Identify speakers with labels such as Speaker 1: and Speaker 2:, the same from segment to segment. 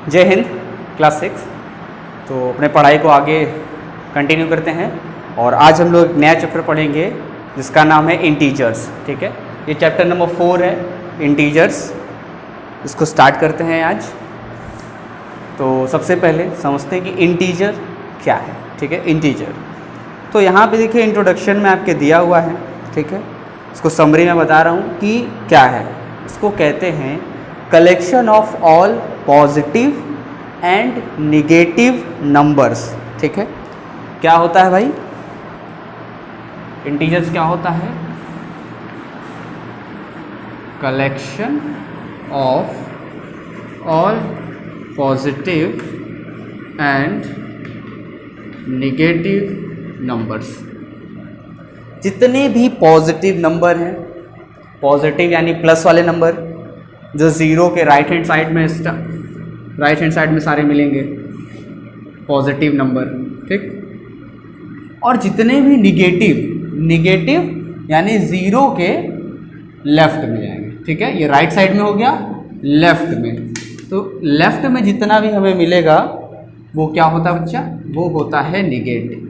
Speaker 1: जय हिंद। क्लास 6 तो अपने पढ़ाई को आगे कंटिन्यू करते हैं और आज हम लोग नया चैप्टर पढ़ेंगे जिसका नाम है इंटीजर्स। ठीक है, ये चैप्टर नंबर 4 है, इंटीजर्स। इसको स्टार्ट करते हैं आज। तो सबसे पहले समझते हैं कि इंटीजर क्या है। ठीक है, इंटीजर तो यहाँ पे देखिए इंट्रोडक्शन में आपके दिया हुआ है। ठीक है, इसको समरी में बता रहा हूँ कि क्या है। इसको कहते हैं collection of all positive and negative numbers. ठीक है, क्या होता है भाई इंटीजर्स? क्या होता है? Collection of all positive and negative numbers. जितने भी पॉजिटिव नंबर हैं, पॉजिटिव यानी प्लस वाले नंबर जो ज़ीरो के राइट हैंड साइड में सारे मिलेंगे पॉजिटिव नंबर। ठीक, और जितने भी निगेटिव यानी ज़ीरो के लेफ्ट में जाएंगे। ठीक है, ये राइट साइड में हो गया, लेफ्ट में। तो लेफ्ट में जितना भी हमें मिलेगा वो क्या होता है बच्चा? वो होता है निगेटिव,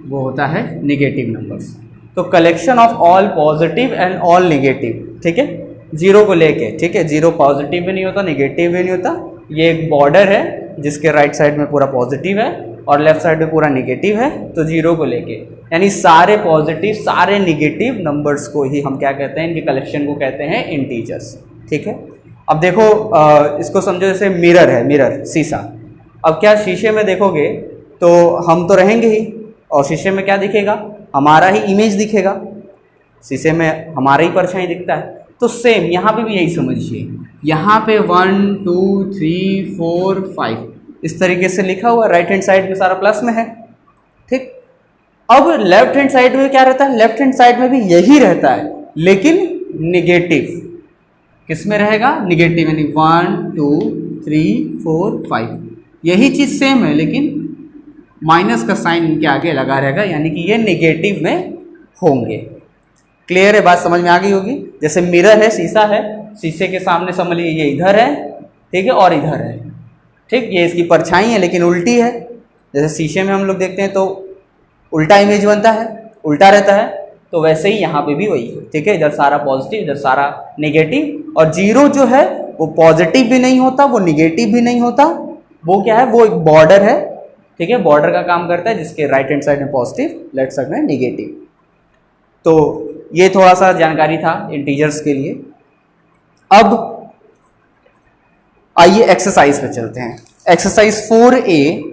Speaker 1: वो होता है निगेटिव नंबर्स। तो collection of all positive and all negative. ठीक है, जीरो को लेके। ठीक है, जीरो पॉजिटिव भी नहीं होता, निगेटिव भी नहीं होता। ये एक बॉर्डर है जिसके राइट साइड में पूरा पॉजिटिव है और लेफ्ट साइड में पूरा निगेटिव है। तो जीरो को लेके यानी सारे पॉजिटिव सारे निगेटिव नंबर्स को ही हम क्या कहते हैं? इनके कलेक्शन को कहते हैं इंटीजर्स। ठीक है, अब देखो इसको समझो जैसे मिरर है, मिरर शीशा। अब क्या शीशे में देखोगे तो हम तो रहेंगे ही, और शीशे में क्या दिखेगा? हमारा ही इमेज दिखेगा। शीशे में हमारा ही परछाई दिखता है। तो सेम यहाँ पे भी यही समझिए। यहाँ पे 1 2 3 4 5 इस तरीके से लिखा हुआ, राइट हैंड साइड में सारा प्लस में है। ठीक, अब लेफ्ट हैंड साइड में क्या रहता है? लेफ्ट हैंड साइड में भी यही रहता है, लेकिन निगेटिव। किस में रहेगा? निगेटिव, यानी 1 2 3 4 5 यही चीज़ सेम है, लेकिन माइनस का साइन इनके आगे लगा रहेगा, यानी कि ये निगेटिव में होंगे। क्लियर है? बात समझ में आ गई होगी। जैसे मिरर है, शीशा है, शीशे के सामने समझ लीजिए ये इधर है, ठीक है, और इधर है। ठीक, ये इसकी परछाई है लेकिन उल्टी है। जैसे शीशे में हम लोग देखते हैं तो उल्टा इमेज बनता है, उल्टा रहता है। तो वैसे ही यहाँ पे भी वही है। ठीक है, इधर सारा पॉजिटिव, इधर सारा नेगेटिव। और जीरो जो है वो पॉजिटिव भी नहीं होता, वो निगेटिव भी नहीं होता। वो क्या है? वो एक बॉर्डर है। ठीक है, बॉर्डर का काम करता है, जिसके राइट हैंड साइड में पॉजिटिव, लेफ्ट साइड में निगेटिव। तो ये थोड़ा सा जानकारी था इंटीजर्स के लिए। अब आइए एक्सरसाइज पे चलते हैं। Exercise 4A।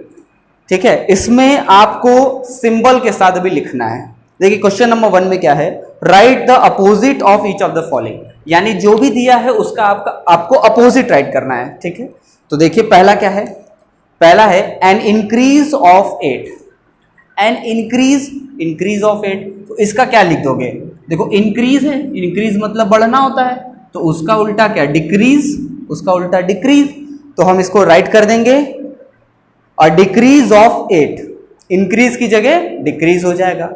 Speaker 1: ठीक है, इसमें आपको सिंबल के साथ भी लिखना है। देखिए क्वेश्चन नंबर 1 में क्या है? Right the opposite of each of the following, यानी जो भी दिया है उसका आपको अपोजिट राइट करना है। ठीक है, तो देखिए पहला क्या है? पहला है an increase of 8। An increase of 8, तो इसका क्या लिख दोगे? देखो इंक्रीज है, इंक्रीज मतलब बढ़ना होता है, तो उसका उल्टा क्या? डिक्रीज, उसका उल्टा डिक्रीज। तो हम इसको राइट कर देंगे और डिक्रीज ऑफ 8, इंक्रीज की जगह डिक्रीज हो जाएगा।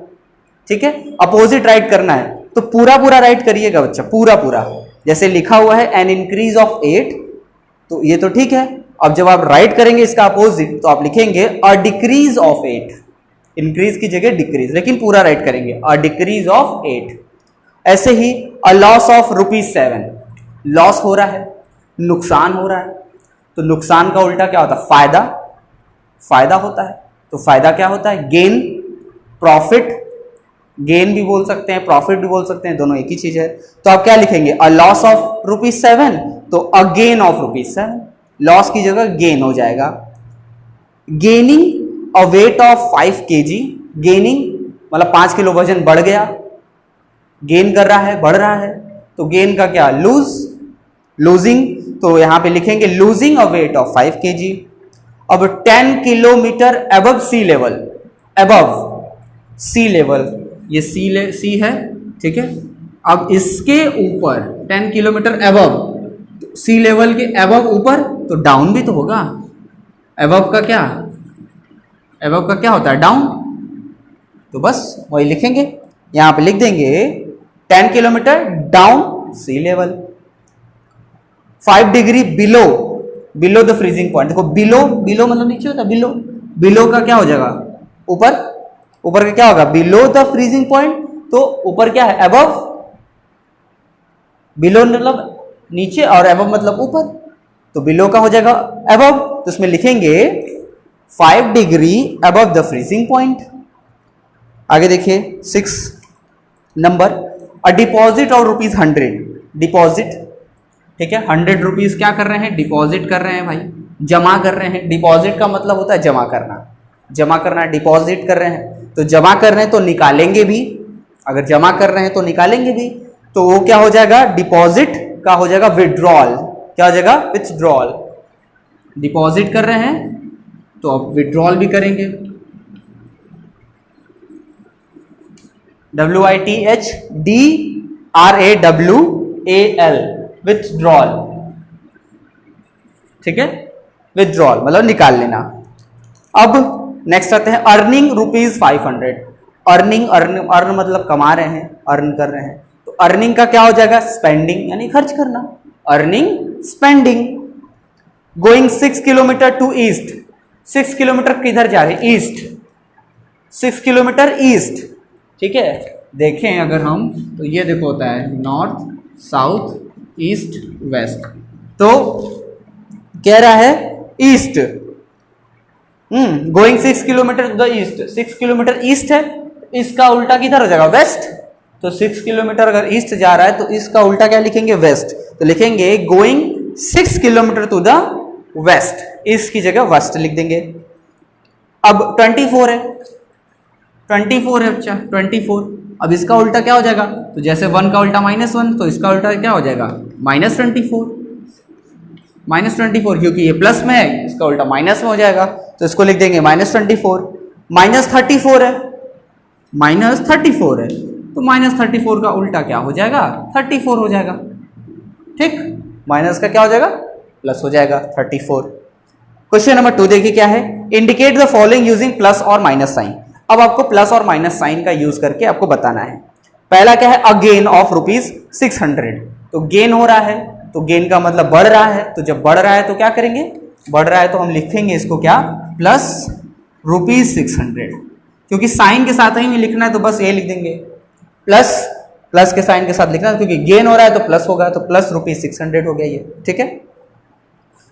Speaker 1: ठीक है, अपोजिट राइट करना है तो पूरा पूरा राइट करिएगा बच्चा, पूरा पूरा। जैसे लिखा हुआ है एन इंक्रीज ऑफ 8, तो ये तो ठीक है। अब जब आप राइट करेंगे इसका अपोजिट तो आप लिखेंगे अ डिक्रीज ऑफ 8, इंक्रीज की जगह डिक्रीज, लेकिन पूरा राइट करेंगे अ डिक्रीज ऑफ 8। ऐसे ही अ लॉस ऑफ ₹7, लॉस हो रहा है, नुकसान हो रहा है, तो नुकसान का उल्टा क्या होता है? फायदा, फायदा होता है। तो फायदा क्या होता है? Gain, profit. गेन भी बोल सकते हैं, प्रॉफिट भी बोल सकते हैं, दोनों एक ही चीज है। तो आप क्या लिखेंगे? अ लॉस ऑफ ₹7, तो अ गेन ऑफ ₹7, लॉस की जगह गेन हो जाएगा। Gaining a weight of 5 kg, gaining मतलब 5 किलो वजन बढ़ गया, गेन कर रहा है, बढ़ रहा है, तो गेन का क्या? लूजिंग, तो यहां पे लिखेंगे losing a weight of 5 kg। अब 10 kilometre above sea level, above sea level, ये सी है। ठीक है, अब इसके ऊपर 10 किलोमीटर अबव, सी लेवल के अबव ऊपर, तो डाउन भी तो होगा। अबव का क्या? अबव का क्या होता है? डाउन। तो बस वही लिखेंगे, यहां पे लिख देंगे 10 kilometre down sea level. 5 degree below below the freezing point, देखो बिलो, बिलो मतलब नीचे होता है, बिलो, बिलो का क्या हो जाएगा ऊपर, ऊपर का क्या होगा बिलो द फ्रीजिंग पॉइंट, तो ऊपर क्या है अबव, बिलो मतलब नीचे और अबव मतलब ऊपर, तो बिलो का हो जाएगा अबव, तो इसमें लिखेंगे 5 degree above the freezing point. आगे देखिए 6 number, a deposit of ₹100, deposit, ठीक है 100 रुपीज क्या कर रहे हैं डिपॉजिट कर रहे हैं भाई, जमा कर रहे हैं, डिपॉजिट का मतलब होता है जमा करना, जमा करना, डिपॉजिट कर रहे हैं, तो जमा कर रहे हैं तो निकालेंगे भी, अगर जमा कर रहे हैं तो निकालेंगे भी, तो वो क्या हो जाएगा डिपॉजिट का हो जाएगा विड्रॉल, क्या हो जाएगा विथड्रॉल, डिपॉजिट कर रहे हैं तो अब विड्रॉल भी करेंगे, WITHDRAWAL विथड्रॉल, ठीक है विथड्रॉल मतलब निकाल लेना। अब नेक्स्ट आते हैं अर्निंग ₹500, अर्निंग, अर्न मतलब कमा रहे हैं, अर्न कर रहे हैं, तो अर्निंग का क्या हो जाएगा स्पेंडिंग यानी खर्च करना, earning spending. Going 6 kilometre to east, 6 kilometre किधर जा रहे हैं ईस्ट, 6 किलोमीटर ईस्ट, ठीक है देखें अगर हम तो ये देखो होता है नॉर्थ साउथ ईस्ट वेस्ट, तो कह रहा है east, going 6 kilometre to the east, 6 kilometre east है, इसका उल्टा किधर हो जाएगा वेस्ट, तो 6 किलोमीटर अगर ईस्ट जा रहा है तो इसका उल्टा क्या लिखेंगे वेस्ट, तो लिखेंगे going 6 kilometre to the west, east की जगह वेस्ट लिख देंगे। अब 24 है, 24 है बच्चा 24, अब इसका उल्टा क्या हो जाएगा, तो जैसे 1 का उल्टा -1 तो इसका उल्टा क्या हो जाएगा -24, -24 क्योंकि ये प्लस में है इसका उल्टा माइनस में हो जाएगा, तो इसको लिख देंगे -24, -34 है, -34 है तो -34 का उल्टा क्या हो जाएगा 34 हो जाएगा, ठीक माइनस का क्या हो जाएगा प्लस हो जाएगा 34। क्वेश्चन नंबर 2 देखिए क्या है, indicate the following using plus और माइनस साइन। अब आपको प्लस और माइनस साइन का यूज करके आपको बताना है। पहला क्या है, अ गेन ऑफ ₹600, तो गेन हो रहा है तो गेन का मतलब बढ़ रहा है, तो जब बढ़ रहा है तो क्या करेंगे, बढ़ रहा है तो हम लिखेंगे इसको क्या प्लस ₹600, क्योंकि साइन के साथ ही में लिखना है तो बस ये लिख देंगे प्लस, प्लस के साइन के साथ लिखना है क्योंकि गेन हो रहा है तो प्लस होगा, तो प्लस ₹600 हो गया ये, ठीक है।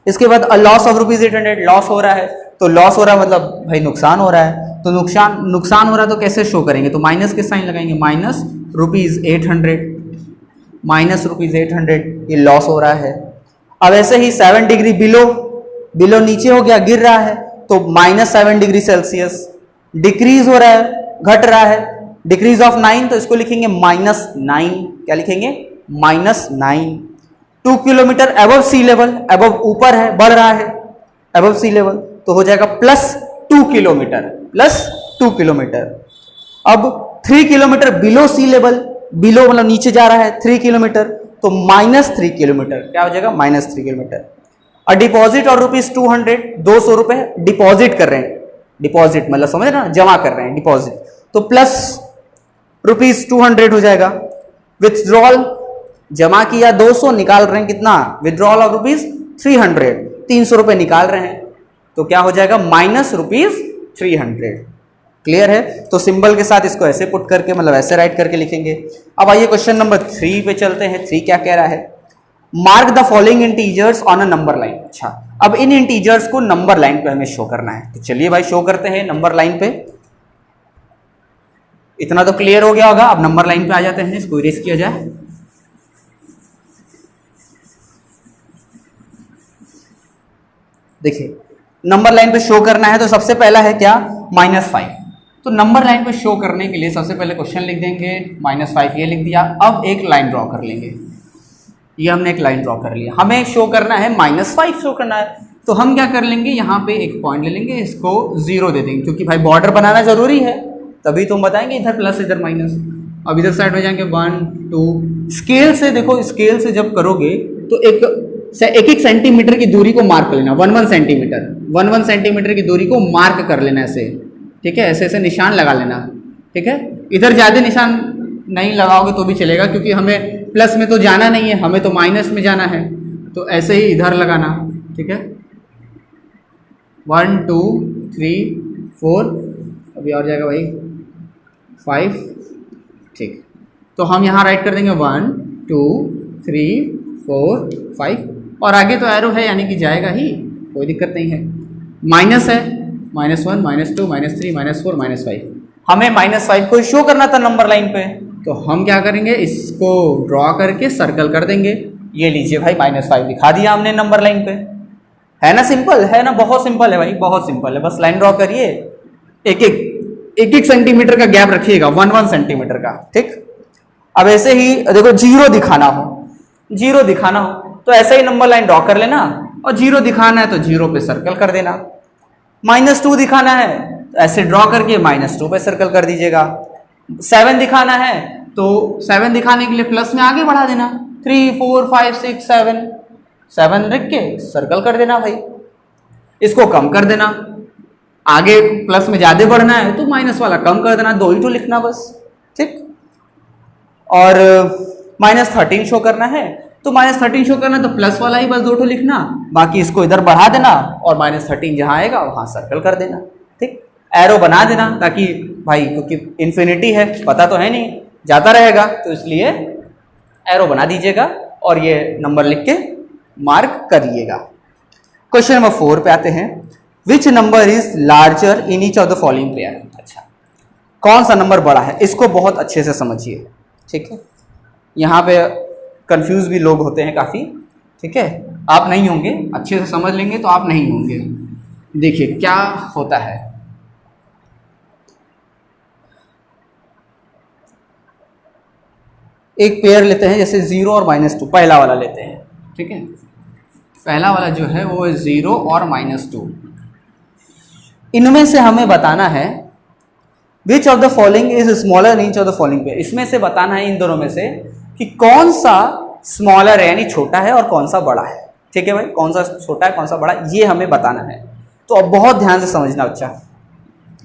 Speaker 1: इसके बाद लॉस ऑफ ₹800, लॉस हो रहा है तो लॉस हो रहा है मतलब भाई नुकसान हो रहा है, तो नुकसान हो रहा है तो कैसे शो करेंगे, तो माइनस के साइन लगाएंगे, -800, -800 ये लॉस हो रहा है। अब ऐसे ही 7 डिग्री बिलो, बिलो नीचे हो गया गिर रहा है तो -7 डिग्री सेल्सियस, डिक्रीज हो रहा है घट रहा है, डिक्रीज ऑफ 9 तो इसको लिखेंगे -9, क्या लिखेंगे -9। 2 kilometre above sea level, above ऊपर है बढ़ रहा है, अबव सी लेवल तो हो जाएगा +2 किलोमीटर, +2 किलोमीटर। अब 3 किलोमीटर बिलो सी लेवल, बिलो मतलब नीचे जा रहा है 3 किलोमीटर तो -3 किलोमीटर, क्या हो जाएगा -3 किलोमीटर। और डिपॉजिट और ₹200, 200 रुपए डिपॉजिट कर रहे हैं, डिपॉजिट मतलब समझ रहे ना जमा कर रहे हैं डिपॉजिट, तो प्लस ₹200 हो जाएगा। विथड्रॉल जमा किया 200, निकाल रहे हैं कितना, विथड्रॉल ऑफ ₹300, 300 रुपए निकाल रहे हैं तो क्या हो जाएगा -300। क्लियर है, तो सिंबल के साथ इसको ऐसे पुट करके मतलब ऐसे राइट करके लिखेंगे। अब आइए क्वेश्चन नंबर 3 पे चलते हैं। 3 क्या कह रहा है, mark the following integers on a number line. अच्छा, अब इन इंटीजर्स को नंबर लाइन पे हमें शो करना है, तो चलिए भाई शो करते हैं नंबर लाइन पे। इतना तो क्लियर हो गया होगा, अब नंबर लाइन पे आ जाते हैं, इसको इरेज किया जाए। देखिए नंबर लाइन पे शो करना है तो सबसे पहला है क्या -5, तो नंबर लाइन पे शो करने के लिए सबसे पहले क्वेश्चन लिख देंगे, -5 ये लिख दिया। अब एक लाइन ड्रॉ कर लेंगे, ये हमने एक लाइन ड्रॉ कर लिया, हमें शो करना है -5 शो करना है, तो हम क्या कर लेंगे यहाँ पे एक पॉइंट ले लेंगे, इसको 0 दे देंगे, क्योंकि भाई बॉर्डर बनाना जरूरी है, तभी तो हम बताएंगे इधर प्लस इधर माइनस। अब इधर साइड में जाएंगे 1 2, स्केल से देखो, स्केल से जब करोगे तो एक सेंटीमीटर की दूरी को मार्क कर लेना, 1 सेंटीमीटर की दूरी को मार्क कर लेना ऐसे, ठीक है, ऐसे ऐसे निशान लगा लेना, ठीक है। इधर ज़्यादा निशान नहीं लगाओगे तो भी चलेगा, क्योंकि हमें प्लस में तो जाना नहीं है, हमें तो माइनस में जाना है, तो ऐसे ही इधर लगाना, ठीक है। 1 2 3 4, अभी और जाएगा भाई 5, ठीक। तो हम यहाँ राइट कर देंगे 1 2 3 4 5, और आगे तो एरो है यानी कि जाएगा ही, कोई दिक्कत नहीं है। माइनस है, -1 -2 -3 -4 -5, हमें -5 को शो करना था नंबर लाइन पे, तो हम क्या करेंगे, इसको ड्रॉ करके सर्कल कर देंगे। ये लीजिए भाई -5 दिखा दिया हमने नंबर लाइन पे, है ना सिंपल, है ना, बहुत सिंपल है भाई, बहुत सिंपल है। बस लाइन ड्रॉ करिए, एक सेंटीमीटर का गैप रखिएगा, 1 सेंटीमीटर का, ठीक। अब ऐसे ही देखो, जीरो दिखाना हो तो ऐसे ही नंबर लाइन ड्रॉ कर लेना, और जीरो दिखाना है तो जीरो पे सर्कल कर देना। -2 दिखाना है तो ऐसे ड्रॉ करके -2 पे सर्कल कर दीजिएगा। 7 दिखाना है तो 7 दिखाने के लिए प्लस में आगे बढ़ा देना, 3 4 5 6 7 रख के सर्कल कर देना भाई। इसको कम कर देना, आगे प्लस में ज्यादा बढ़ना है तो माइनस वाला कम कर देना, 2 ही तो लिखना बस, ठीक। और -13 शो करना है तो -13 शो करना है तो प्लस वाला ही बस 2 लिखना, बाकी इसको इधर बढ़ा देना और -13 जहां आएगा वहां सर्कल कर देना, ठीक। एरो बना देना ताकि भाई, क्योंकि इन्फिनिटी है, पता तो है नहीं, जाता रहेगा, तो इसलिए एरो बना दीजिएगा और ये नंबर लिख के मार्क करिएगा। क्वेश्चन नंबर 4 पे आते हैं। Which number is larger in each of the following pair. अच्छा, कौन सा नंबर बड़ा है, इसको बहुत अच्छे से समझिए, ठीक है। यहाँ पे कंफ्यूज भी लोग होते हैं काफ़ी, ठीक है। आप नहीं होंगे, अच्छे से समझ लेंगे तो आप नहीं होंगे। देखिए क्या होता है, एक पेयर लेते हैं, जैसे 0 और -2, पहला वाला लेते हैं, ठीक है। पहला वाला जो है वो 0 और -2, इनमें से हमें बताना है which of the following is smaller in each of the following pair. इसमें से बताना है, इन दोनों में से, कि कौन सा स्मॉलर है यानी छोटा है और कौन सा बड़ा है, ठीक है भाई। कौन सा छोटा है कौन सा बड़ा है, ये हमें बताना है। तो अब बहुत ध्यान से समझना बच्चा।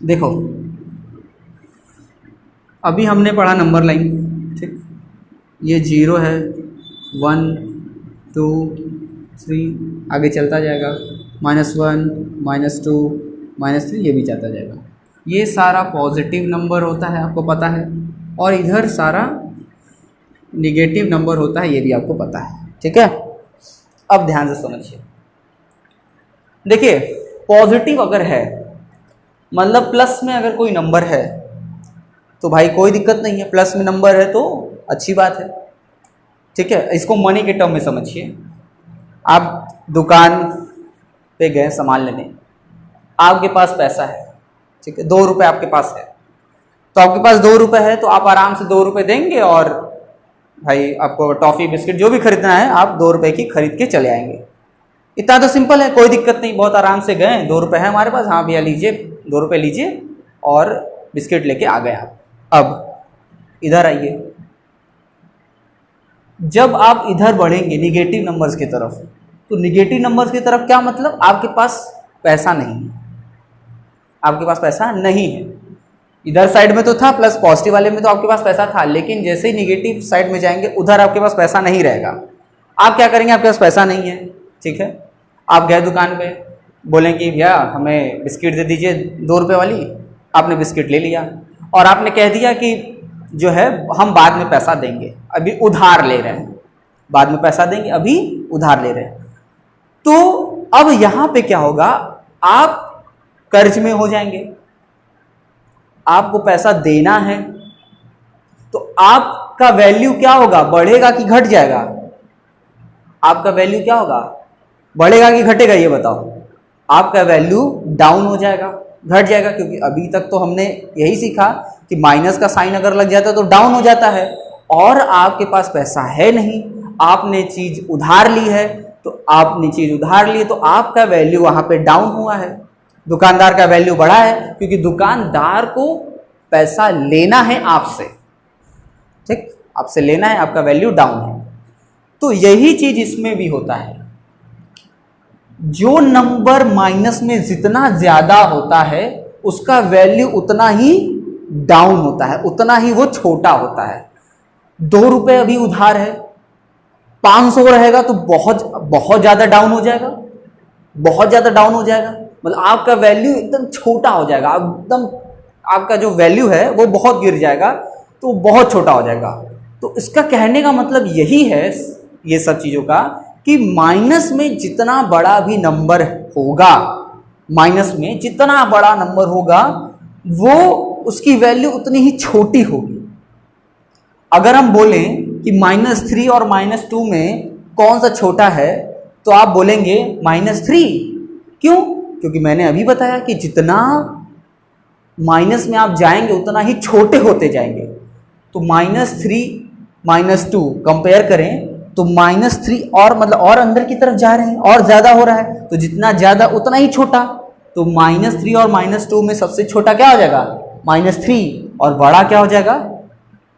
Speaker 1: देखो अभी हमने पढ़ा नंबर लाइन, ठीक। ये 0 है, 1 2 3, आगे चलता जाएगा, -1 -2 -3, ये भी चलता जाएगा। ये सारा पॉजिटिव नंबर होता है, आपको पता है, और इधर सारा निगेटिव नंबर होता है, ये भी आपको पता है, ठीक है। अब ध्यान से समझिए, देखिए पॉजिटिव अगर है, मतलब प्लस में अगर कोई नंबर है तो भाई कोई दिक्कत नहीं है, प्लस में नंबर है तो अच्छी बात है, ठीक है। इसको मनी के टर्म में समझिए। आप दुकान पे गए सामान लेने, आपके पास पैसा है, ठीक है, 2 रुपये आपके पास है, तो आपके पास 2 रुपये है तो आप आराम से 2 रुपये देंगे और भाई आपको टॉफ़ी बिस्किट जो भी खरीदना है आप 2 रुपये की खरीद के चले आएंगे। इतना तो सिंपल है, कोई दिक्कत नहीं, बहुत आराम से गए, 2 रुपये है हमारे पास, हाँ भैया लीजिए 2 रुपये लीजिए और बिस्किट लेके आ गए आप। अब इधर आइए, जब आप इधर बढ़ेंगे निगेटिव नंबर्स की तरफ, तो निगेटिव नंबर्स की तरफ क्या मतलब, आपके पास पैसा नहीं है, आपके पास पैसा नहीं है। इधर साइड में तो था प्लस, पॉजिटिव वाले में तो आपके पास पैसा था, लेकिन जैसे ही निगेटिव साइड में जाएंगे उधर आपके पास पैसा नहीं रहेगा। आप क्या करेंगे, आपके पास पैसा नहीं है, ठीक है। आप गए दुकान पे, बोलें कि भैया हमें बिस्किट दे दीजिए 2 रुपये वाली, आपने बिस्किट ले लिया और आपने कह दिया कि जो है हम बाद में पैसा देंगे, अभी उधार ले रहे हैं, बाद में पैसा देंगे, अभी उधार ले रहे हैं। तो अब यहाँ पे क्या होगा, आप कर्ज में हो जाएंगे, आपको पैसा देना है, तो आपका वैल्यू क्या होगा, बढ़ेगा कि घट जाएगा, आपका वैल्यू क्या होगा, बढ़ेगा कि घटेगा, ये बताओ। आपका वैल्यू डाउन हो जाएगा, घट जाएगा, क्योंकि अभी तक तो हमने यही सीखा कि माइनस का साइन अगर लग जाता है तो डाउन हो जाता है, और आपके पास पैसा है नहीं, आपने चीज उधार ली है, तो आपने चीज उधार ली तो आपका वैल्यू वहां पे डाउन हुआ है। दुकानदार का वैल्यू बढ़ा है क्योंकि दुकानदार को पैसा लेना है आपसे, ठीक, आपसे लेना है, आपका वैल्यू डाउन है। तो यही चीज इसमें भी होता है, जो नंबर माइनस में जितना ज्यादा होता है उसका वैल्यू उतना ही डाउन होता है, उतना ही वो छोटा होता है। 2 रुपये अभी उधार है, 500 रहेगा तो बहुत बहुत ज्यादा डाउन हो जाएगा, बहुत ज्यादा डाउन हो जाएगा। मतलब आपका वैल्यू एकदम छोटा हो जाएगा, एकदम आपका जो वैल्यू है वो बहुत गिर जाएगा, तो बहुत छोटा हो जाएगा। तो इसका कहने का मतलब यही है ये सब चीज़ों का कि माइनस में जितना बड़ा भी नंबर होगा, माइनस में जितना बड़ा नंबर होगा वो उसकी वैल्यू उतनी ही छोटी होगी। अगर हम बोलें कि -3 और -2 में कौन सा छोटा है, तो आप बोलेंगे -3। क्यों? क्योंकि मैंने अभी बताया कि जितना माइनस में आप जाएंगे उतना ही छोटे होते जाएंगे। तो -3 -2 कंपेयर करें तो -3 और मतलब और अंदर की तरफ जा रहे हैं और ज़्यादा हो रहा है, तो जितना ज़्यादा उतना ही छोटा। तो -3 और -2 में सबसे छोटा क्या हो जाएगा? -3, और बड़ा क्या हो जाएगा?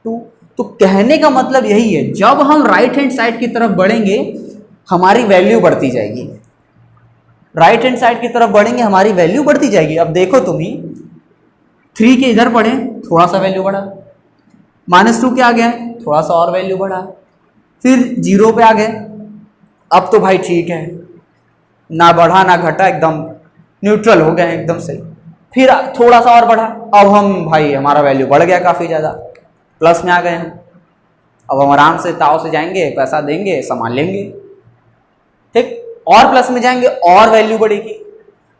Speaker 1: 2। तो कहने का मतलब यही है, जब हम राइट हैंड साइड की तरफ बढ़ेंगे हमारी वैल्यू बढ़ती जाएगी, राइट हैंड साइड की तरफ बढ़ेंगे हमारी वैल्यू बढ़ती जाएगी। अब देखो तुम ही 3 के इधर बढ़े, थोड़ा सा वैल्यू बढ़ा, -2 के आ गया, थोड़ा सा और वैल्यू बढ़ा, फिर 0 पे आ गए। अब तो भाई ठीक है, ना बढ़ा ना घटा, एकदम न्यूट्रल हो गए एकदम सही। फिर थोड़ा सा और बढ़ा, अब हम भाई हमारा वैल्यू बढ़ गया काफ़ी ज़्यादा, प्लस में आ गए हैं। अब हम आराम से ताव से जाएंगे, पैसा देंगे, सामान लेंगे, ठीक। और प्लस में जाएंगे और वैल्यू बढ़ेगी।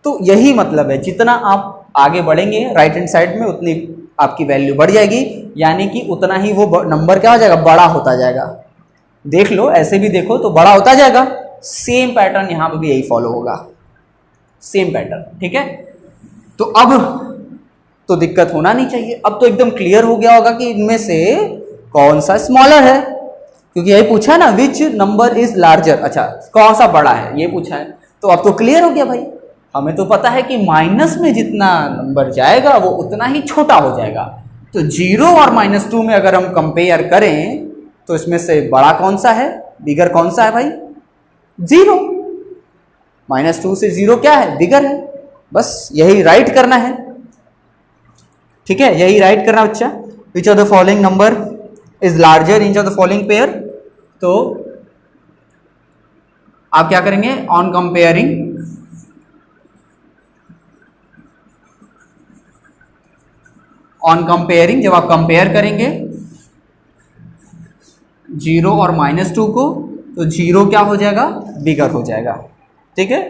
Speaker 1: तो यही मतलब है, जितना आप आगे बढ़ेंगे राइट हैंड साइड में उतनी आपकी वैल्यू बढ़ जाएगी, यानी कि उतना ही वो नंबर क्या हो जाएगा? बड़ा होता जाएगा। देख लो, ऐसे भी देखो तो बड़ा होता जाएगा। सेम पैटर्न यहाँ पे भी यही फॉलो होगा, सेम पैटर्न, ठीक है। तो अब तो दिक्कत होना नहीं चाहिए, अब तो एकदम क्लियर हो गया होगा कि इनमें से कौन सा स्मॉलर है, क्योंकि यही पूछा है ना, विच नंबर इज लार्जर। अच्छा, कौन सा बड़ा है ये पूछा है, तो अब तो क्लियर हो गया भाई। हमें तो पता है कि माइनस में जितना नंबर जाएगा वो उतना ही छोटा हो जाएगा। तो 0 और -2 में अगर हम कंपेयर करें तो इसमें से बड़ा कौन सा है, बिगर कौन सा है भाई? 0। -2 से 0 क्या है? बिगर है। बस यही राइट करना है, ठीक है, यही राइट करना बच्चा। Which of the following number is larger in each of the following pair. तो आप क्या करेंगे? ऑन कंपेयरिंग, ऑन कंपेयरिंग जब आप कंपेयर करेंगे 0 और -2 को, तो 0 क्या हो जाएगा? बिगर हो जाएगा, ठीक है।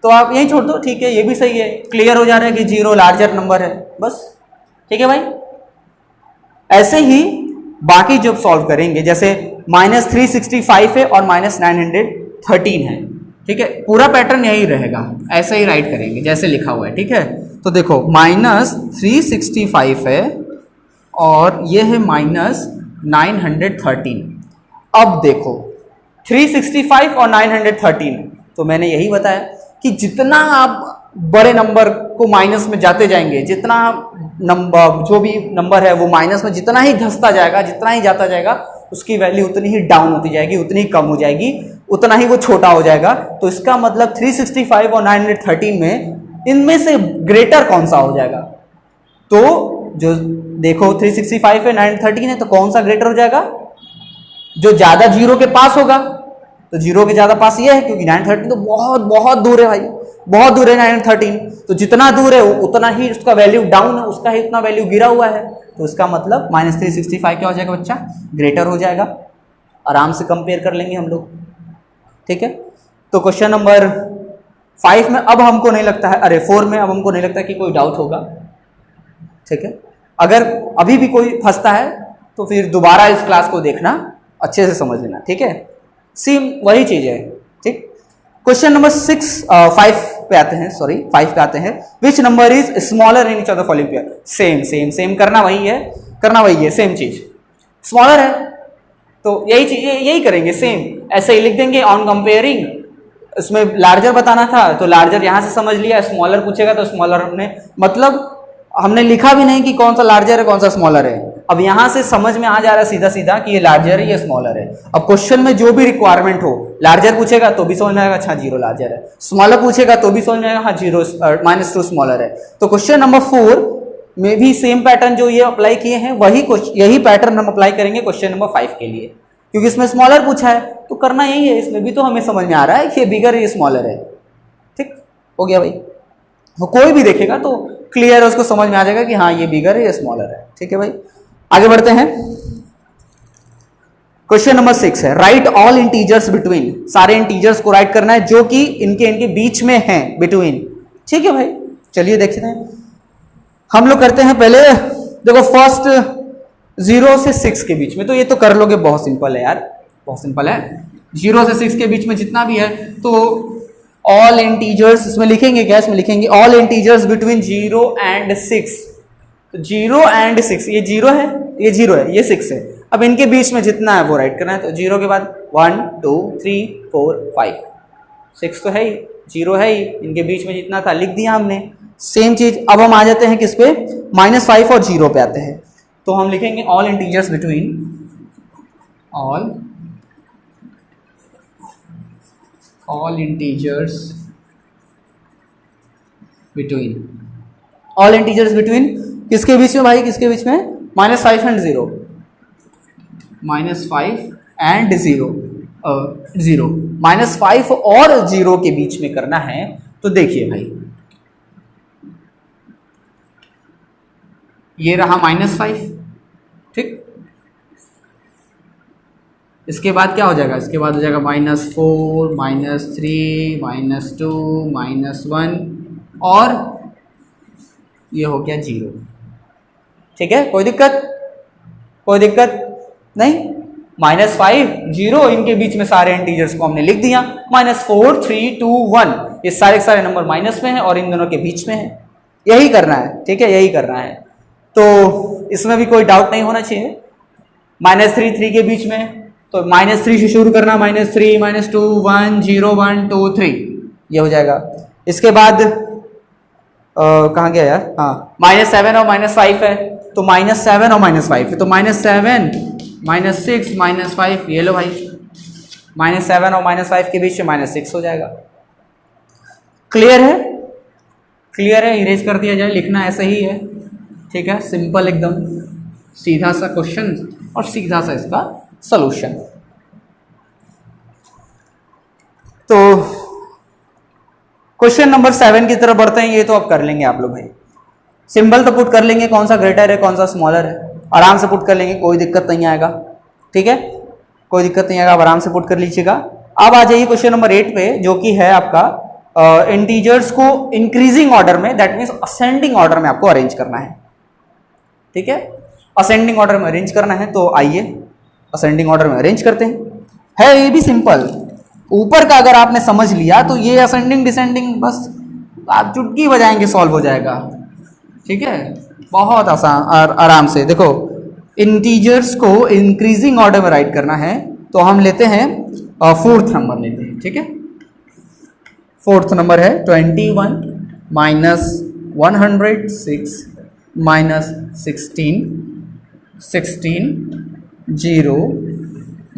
Speaker 1: तो आप यही छोड़ दो, ठीक है, ये भी सही है, क्लियर हो जा रहा है कि 0 लार्जर नंबर है, बस, ठीक है भाई। ऐसे ही बाकी जब सॉल्व करेंगे, जैसे -365 है और -913 है, ठीक है, पूरा पैटर्न यही रहेगा, ऐसे ही राइट करेंगे जैसे लिखा हुआ है, ठीक है। तो देखो -365 है और ये है -913। अब देखो 365 और 913, तो मैंने यही बताया कि जितना आप बड़े नंबर को माइनस में जाते जाएंगे, जितना नंबर जो भी नंबर है वो माइनस में जितना ही घसता जाएगा, जितना ही जाता जाएगा, उसकी वैल्यू उतनी ही डाउन होती जाएगी, उतनी ही कम हो जाएगी, उतना ही वो छोटा हो जाएगा। तो इसका मतलब 365 और 913 में इनमें से ग्रेटर कौन सा हो जाएगा? तो जो देखो 365 है 913 है, तो कौन सा ग्रेटर हो जाएगा? जो ज्यादा 0 के पास होगा। तो 0 के ज्यादा पास ये है, क्योंकि 913 तो बहुत बहुत दूर है भाई, बहुत दूर है 913। तो जितना दूर है उतना ही उसका वैल्यू डाउन है, उसका ही उतना वैल्यू गिरा हुआ है। तो इसका मतलब -365 क्या हो जाएगा बच्चा? ग्रेटर हो जाएगा। आराम से कंपेयर कर लेंगे हम लोग, ठीक है। तो क्वेश्चन नंबर 5 में अब हमको नहीं लगता है, अरे 4 में अब हमको नहीं लगता कि कोई डाउट होगा, ठीक है। अगर अभी भी कोई फंसता है तो फिर दोबारा इस क्लास को देखना, अच्छे से समझ लेना, ठीक है। सेम वही चीज है, ठीक। क्वेश्चन नंबर 5 पे आते हैं, सॉरी 5 पे आते हैं। Which number is smaller in each of the following pair? Same same same करना वही है, सेम चीज। स्मॉलर है तो यही चीज, यही करेंगे, सेम ऐसे ही लिख देंगे ऑन कंपेयरिंग। इसमें लार्जर बताना था तो लार्जर यहां से समझ लिया, स्मॉलर पूछेगा तो स्मॉलर हमने लिखा भी नहीं कि कौन सा लार्जर है कौन सा स्मॉलर है। अब यहां से समझ में आ जा रहा है सीधा सीधा कि ये लार्जर है ये स्मॉलर है। अब क्वेश्चन में जो भी रिक्वायरमेंट हो, लार्जर पूछेगा तो भी समझ में आएगा अच्छा 0 लार्जर है, स्मॉलर पूछेगा तो भी समझ में आएगा हाँ 0 -2 स्मॉलर है। तो क्वेश्चन नंबर 4 में भी सेम पैटर्न जो ये अप्लाई किए हैं यही पैटर्न हम अप्लाई करेंगे क्वेश्चन नंबर 5 के लिए, क्योंकि इसमें स्मॉलर पूछा है तो करना यही है। इसमें भी तो हमें समझ में आ रहा है कि ये बिगर ये स्मॉलर है, ठीक हो गया भाई। तो कोई भी देखेगा तो क्लियर उसको समझ में आ जाएगा कि हाँ ये बिगर है ये स्मॉलर है। ठीक है भाई, आगे बढ़ते हैं। क्वेश्चन नंबर 6 है राइट ऑल इंटीजर्स बिटवीन, सारे इंटीजर्स को राइट करना है जो कि इनके बीच में हैं, बिटवीन। ठीक है भाई, चलिए देखते हैं। हम लोग करते हैं पहले, देखो फर्स्ट 0 से 6 के बीच में, तो ये तो कर लोगे, बहुत सिंपल है यार, बहुत सिंपल है। 0 से 6 के बीच में जितना भी है तो ऑल इंटीजर्स, इसमें लिखेंगे क्या, इसमें लिखेंगे ऑल इंटीजर्स बिटवीन 0 एंड 6। तो 0 एंड 6, ये 0 है, ये 0 है, ये 6 है। अब इनके बीच में जितना है वो राइट करना है। तो 0 के बाद 1 2 3 4 5, 6 तो है ही, 0 है ही, इनके बीच में जितना था लिख दिया हमने। सेम चीज अब हम आ जाते हैं किस पे, -5 और 0 पे आते हैं। तो हम लिखेंगे all integers between, all integers between, all integers between किसके बीच में भाई, किसके बीच में, -5 एंड 0, -5 एंड 0, 0, -5 और 0 के बीच में करना है। तो देखिए भाई, ये रहा -5, ठीक, इसके बाद क्या हो जाएगा, इसके बाद हो जाएगा -4 -3 -2 -1 और ये हो गया 0। ठीक है, कोई दिक्कत, कोई दिक्कत नहीं। -5 0, इनके बीच में सारे इंटीजर्स को हमने लिख दिया। -4 3 2 1, ये सारे के सारे नंबर माइनस में है और इन दोनों के बीच में है। यही करना है, ठीक है, यही करना है। तो इसमें भी कोई डाउट नहीं होना चाहिए। -3 3 के बीच में, तो -3 से शुरू करना, -3 -2 1 0 1 2 3, ये हो जाएगा। इसके बाद कहाँ गया यार, हाँ -7 और -5 है, तो -7 और -5 है, तो -7 -6 -5, ये लो भाई, -7 और -5 के बीच में -6 हो जाएगा। क्लियर है, क्लियर है, इरेज कर दिया जाए, लिखना ऐसा ही है। ठीक है, सिंपल एकदम, सीधा सा क्वेश्चन और सीधा सा इसका सॉल्यूशन। तो क्वेश्चन नंबर 7 की तरफ बढ़ते हैं। ये तो अब कर लेंगे आप लोग भाई, सिंबल तो पुट कर लेंगे, कौन सा ग्रेटर है कौन सा स्मॉलर है, आराम से पुट कर लेंगे, कोई दिक्कत नहीं आएगा। ठीक है, कोई दिक्कत नहीं आएगा, आराम से पुट कर लीजिएगा। अब आ जाइए क्वेश्चन नंबर 8 पे, जो कि है आपका इंटीजर्स को इंक्रीजिंग ऑर्डर में, दैट मीन्स असेंडिंग ऑर्डर में आपको अरेंज करना है। ठीक है, असेंडिंग ऑर्डर में अरेंज करना है, तो आइए असेंडिंग ऑर्डर में अरेंज करते हैं। है ये भी सिंपल, ऊपर का अगर आपने समझ लिया तो ये असेंडिंग डिसेंडिंग बस आप चुटकी बजाएंगे सॉल्व हो जाएगा। ठीक है, बहुत आसान, आराम से। देखो इंटीजर्स को इंक्रीजिंग ऑर्डर में राइट करना है, तो हम लेते हैं 4th नंबर लेते हैं। ठीक है, 4th नंबर है 21 -106 -16 16 0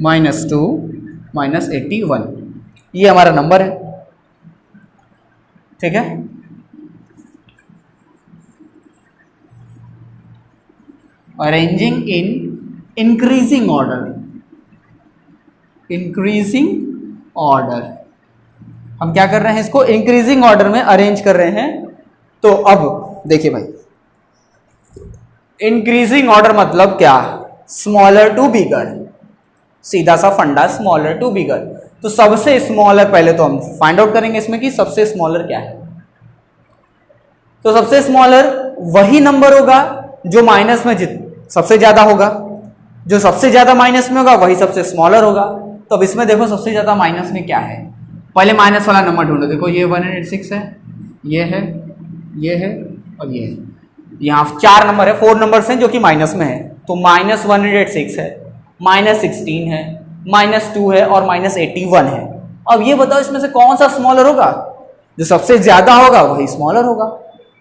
Speaker 1: -2 -81, ये हमारा नंबर है। ठीक है, arranging in increasing order, increasing order, हम क्या कर रहे हैं, इसको इंक्रीजिंग ऑर्डर में अरेंज कर रहे हैं। तो अब देखिए भाई, इंक्रीजिंग ऑर्डर मतलब क्या, स्मॉलर टू बिगर, सीधा सा फंडा, स्मॉलर टू बिगर। तो सबसे स्मॉलर पहले तो हम फाइंड आउट करेंगे इसमें कि सबसे स्मॉलर क्या है। तो सबसे स्मॉलर वही नंबर होगा जो माइनस में सबसे ज्यादा होगा, जो सबसे ज्यादा माइनस में होगा वही सबसे स्मॉलर होगा। तो अब इसमें देखो सबसे ज्यादा माइनस में क्या है, पहले माइनस वाला नंबर ढूंढो। देखो ये 106 है, ये है, ये है और ये है। यहाँ 4 नंबर है, 4 नंबर्स हैं जो कि माइनस में है। तो -106 है, -16 है, -2 है और -81 है। अब ये बताओ इसमें से कौन सा स्मॉलर होगा, जो सबसे ज्यादा होगा वही स्मॉलर होगा,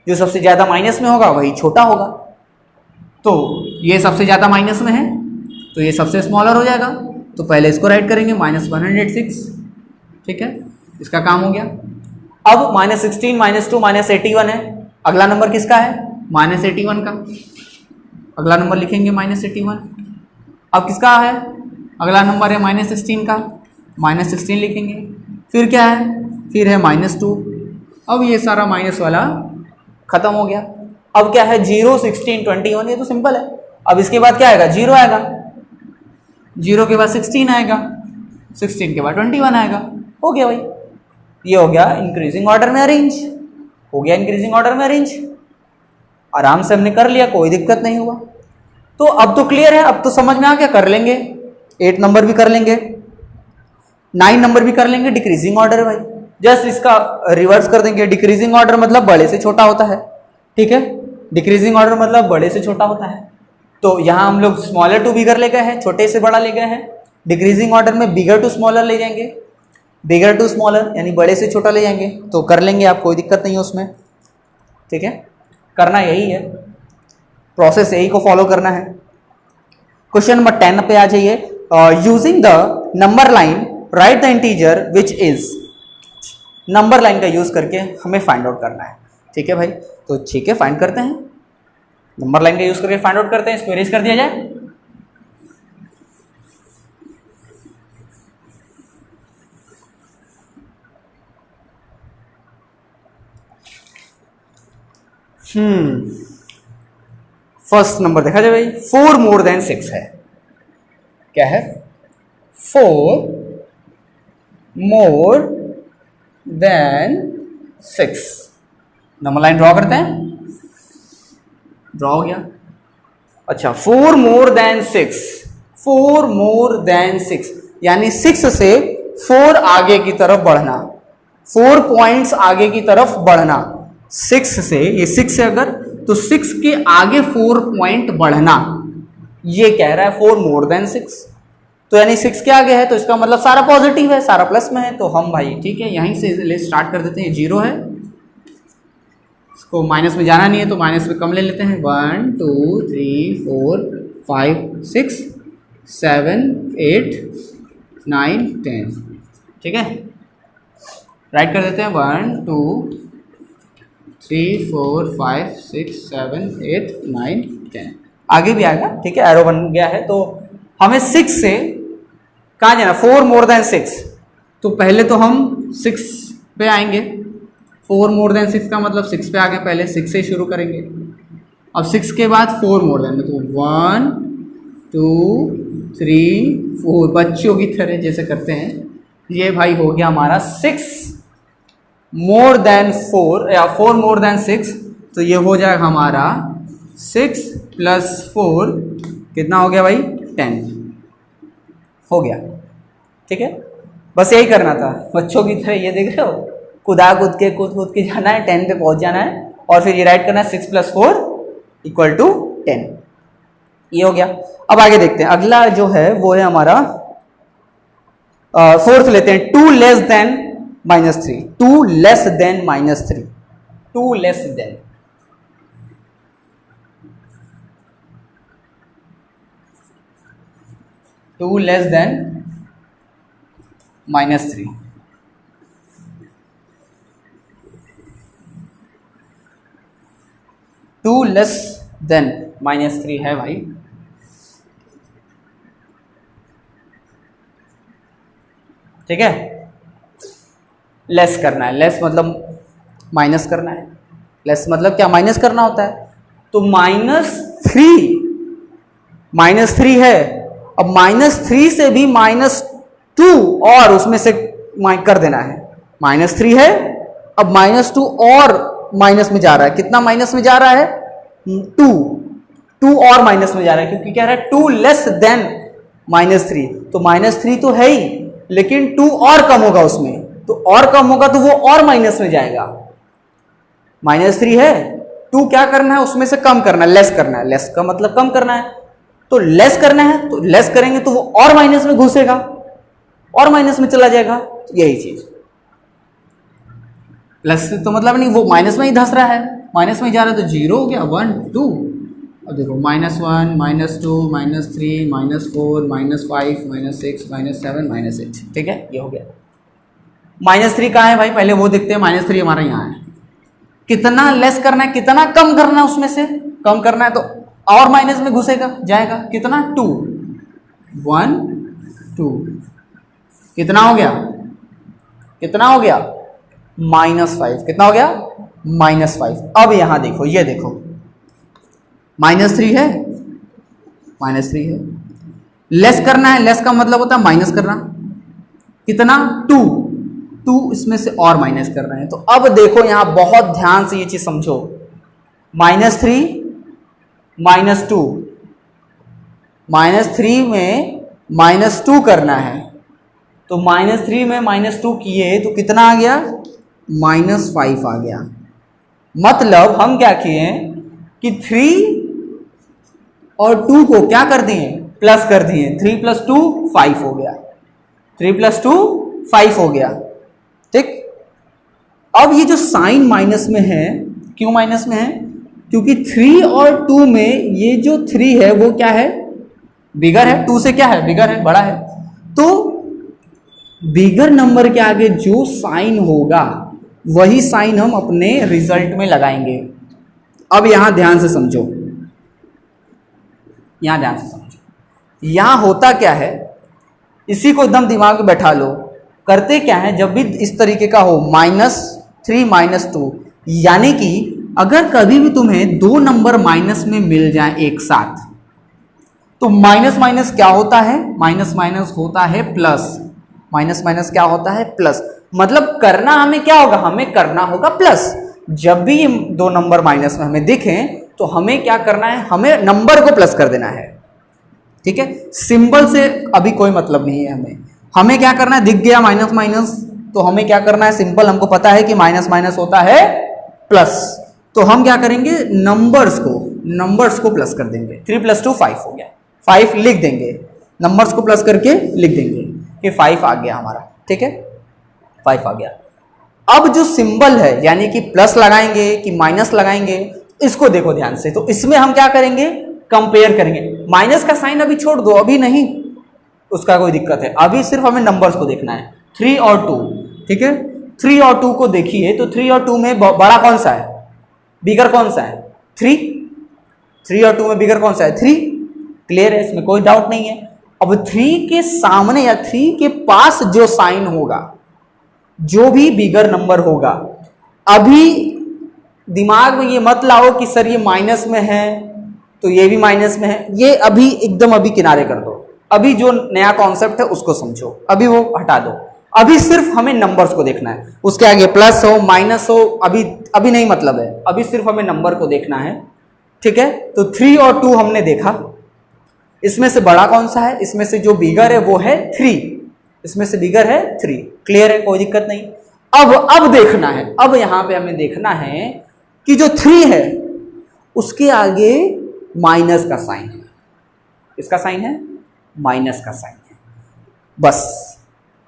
Speaker 1: जो सबसे ज्यादा माइनस में होगा वही छोटा होगा। तो ये सबसे ज्यादा माइनस में है तो ये सबसे स्मॉलर हो जाएगा। तो पहले इसको राइट करेंगे -106। ठीक है, इसका काम हो गया। अब -16 -2 -81 है, अगला नंबर किसका है, -81 का, अगला नंबर लिखेंगे -81। अब किसका है, अगला नंबर है -16 का, -16 लिखेंगे। फिर क्या है, फिर है -2, अब ये सारा माइनस वाला खत्म हो गया। अब क्या है 0, 16, 21, ये तो सिंपल है। अब इसके बाद क्या आएगा 0 आएगा, 0 के बाद 16 आएगा, 16 के बाद 21 आएगा। हो गया भाई, ये हो गया इंक्रीजिंग ऑर्डर में अरेंज, हो गया इंक्रीजिंग ऑर्डर में अरेंज। आराम से हमने कर लिया, कोई दिक्कत नहीं हुआ। तो अब तो क्लियर है, अब तो समझ में आ गया, कर लेंगे 8 नंबर भी कर लेंगे, 9 नंबर भी कर लेंगे। डिक्रीजिंग ऑर्डर है भाई, जस्ट इसका रिवर्स कर देंगे। डिक्रीजिंग ऑर्डर मतलब बड़े से छोटा होता है, ठीक है, डिक्रीजिंग ऑर्डर मतलब बड़े से छोटा होता है। तो यहाँ हम लोग स्मॉलर टू बिगर ले गए हैं, छोटे से बड़ा ले गए हैं। डिक्रीजिंग ऑर्डर में बिगर टू स्मॉलर ले जाएंगे, बिगर टू स्मॉलर यानी बड़े से छोटा ले जाएंगे। तो कर लेंगे आप, कोई दिक्कत नहीं है उसमें, ठीक है। करना यही है, प्रोसेस यही को फॉलो करना है। क्वेश्चन नंबर 10 पे आ जाइए। Using the number line right the integer which is, number line का यूज करके हमें फाइंड आउट करना है, ठीक है भाई। तो ठीक है, फाइंड करते हैं, नंबर लाइन का यूज करके फाइंड आउट करते हैं। इसको इरेज कर दिया जाए। फर्स्ट नंबर देखा जाए भाई, 4 मोर देन 6 है। क्या है 4 more than 6। Number line draw करते हैं, ड्रॉ हो गया। अच्छा 4 मोर देन 6, 4 मोर देन 6 यानी 6 से 4 आगे की तरफ बढ़ना, 4 पॉइंट्स आगे की तरफ बढ़ना। 6 से, ये 6 है अगर, तो 6 के आगे 4 पॉइंट बढ़ना, ये कह रहा है 4 मोर देन 6। तो यानी 6 के आगे है तो इसका मतलब सारा पॉजिटिव है, सारा प्लस में है। तो हम भाई ठीक है यहीं से ले स्टार्ट कर देते हैं। 0 है, इसको माइनस में जाना नहीं है तो माइनस में कम ले लेते हैं। 1 2 3 4 5 6 7 8 9 10, ठीक है। राइट कर देते हैं 1 2 3 4 5 6 7 8 9 10, आगे भी आएगा, ठीक है। एरो बन गया है। तो हमें 6 से कहाँ जाना, 4 मोर देन 6। तो पहले तो हम 6 पे आएंगे, 4 मोर देन 6 का मतलब 6 पे आ गए, पहले 6 से शुरू करेंगे। अब 6 के बाद 4 मोर देन, तो 1 2 3 4, बच्चों की तरह जैसे करते हैं। ये भाई हो गया हमारा 6 मोर देन 4 या 4 मोर देन 6। तो ये हो जाएगा हमारा 6 प्लस 4 कितना हो गया भाई 10 हो गया, ठीक है। बस यही करना था बच्चों की तरह, ये देख रहे हो, कूदा कूद के जाना है, 10 पे पहुंच जाना है और फिर ये राइट करना है 6 प्लस 4 इक्वल टू 10। ये हो गया। अब आगे देखते हैं, अगला जो है वो है हमारा फोर्थ लेते हैं, 2 less than -3, 2 less than -3, 2 less than, -3 2 less than -3 है भाई। ठीक है, लेस करना है, लेस मतलब माइनस करना है। लेस मतलब क्या, माइनस करना होता है। तो -3 है। अब -3 से भी -2 और उसमें से कर देना है। -3 है, अब -2 और माइनस में जा रहा है। कितना माइनस में जा रहा है 2 और माइनस में जा रहा है, क्योंकि क्या रहा है 2 लेस देन -3। तो -3 तो है ही, लेकिन 2 और कम होगा उसमें, तो और कम होगा तो वो और माइनस में जाएगा। -3 है, 2 क्या करना है उसमें से कम करना है, लेस करना है। लेस का मतलब कम करना है, तो लेस करना है, तो लेस करेंगे तो वो और माइनस में घुसेगा, और माइनस में चला जाएगा। यही चीज, प्लस तो मतलब नहीं, वो माइनस में ही धंस रहा है, माइनस में ही जा रहा है। तो 0 हो गया, 1 2, अब देखो -1 -2 -3 -4 -5 -6 -7 -8, ठीक है, ये हो गया। -3 कहाँ है भाई, पहले वो देखते हैं। -3 हमारा यहाँ है। कितना लेस करना है, कितना कम करना है, उसमें से कम करना है तो और माइनस में घुसेगा, जाएगा। कितना 2 1 2, कितना हो गया, कितना हो गया -5 कितना हो गया -5। अब यहां देखो, ये देखो -3 है, -3 है। लेस करना है, लेस का मतलब होता है माइनस करना, कितना 2 इसमें से और माइनस कर रहे हैं। तो अब देखो यहां बहुत ध्यान से ये चीज समझो, -3 -2, -3 में -2 करना है, तो -3 में -2 किए तो कितना आ गया -5 आ गया। मतलब हम क्या किए कि 3 और 2 को क्या कर दिए प्लस कर दिए, 3 + 2 5 हो गया, 3 + 2 5 हो गया, ठीक। अब ये जो साइन माइनस में है, क्यों माइनस में है, क्योंकि 3 और 2 में ये जो 3 है वो क्या है बिगर है, 2 से क्या है बिगर है, बड़ा है। तो बिगर नंबर के आगे जो साइन होगा वही साइन हम अपने रिजल्ट में लगाएंगे। अब यहां ध्यान से समझो, यहां ध्यान से समझो, यहां होता क्या है, इसी को एकदम दिमाग में बैठा लो। करते क्या है, जब भी इस तरीके का हो -3 -2, यानी कि अगर कभी भी तुम्हें दो नंबर माइनस में मिल जाए एक साथ, तो माइनस माइनस क्या होता है, माइनस माइनस होता है प्लस, माइनस माइनस क्या होता है प्लस। मतलब करना हमें क्या होगा, हमें करना होगा प्लस। जब भी ये दो नंबर माइनस में हमें दिखें तो हमें क्या करना है, हमें नंबर को प्लस कर देना है, ठीक है। सिंबल से अभी कोई मतलब नहीं है, हमें क्या करना है, दिख गया माइनस माइनस तो हमें क्या करना है, सिंपल हमको पता है कि माइनस माइनस होता है प्लस, तो हम क्या करेंगे नंबर्स को प्लस कर देंगे। 3 + 2 5 हो गया, 5 लिख देंगे, नंबर्स को प्लस करके लिख देंगे कि 5 आ गया हमारा, ठीक है 5 आ गया। अब जो सिंबल है यानी कि प्लस लगाएंगे कि माइनस लगाएंगे, इसको देखो ध्यान से। तो इसमें हम क्या करेंगे, कंपेयर करेंगे। माइनस का साइन अभी छोड़ दो, अभी नहीं उसका कोई दिक्कत है, अभी सिर्फ हमें नंबर्स को देखना है, 3 और 2, ठीक है। 3 और 2 को देखिए, तो 3 और 2 में बड़ा कौन सा है, बिगर कौन सा है 3, 3 और 2 में बिगर कौन सा है 3, क्लियर है, इसमें कोई डाउट नहीं है। अब 3 के सामने या 3 के पास जो साइन होगा, जो भी बिगर नंबर होगा, अभी दिमाग में ये मत लाओ कि सर ये माइनस में है तो ये भी माइनस में है, ये अभी एकदम अभी किनारे कर दो। अभी जो नया कॉन्सेप्ट है उसको समझो, अभी वो हटा दो। अभी सिर्फ हमें नंबर्स को देखना है, उसके आगे प्लस हो माइनस हो अभी नहीं मतलब है, अभी सिर्फ हमें नंबर को देखना है, ठीक है। तो 3 और 2 हमने देखा, इसमें से बड़ा कौन सा है, इसमें से जो बिगर है वो है 3, इसमें से बिगर है 3, क्लियर है, कोई दिक्कत नहीं। अब देखना है, अब यहां पे हमें देखना है कि जो 3 है उसके आगे माइनस का साइन है, इसका साइन है माइनस का साइन है। बस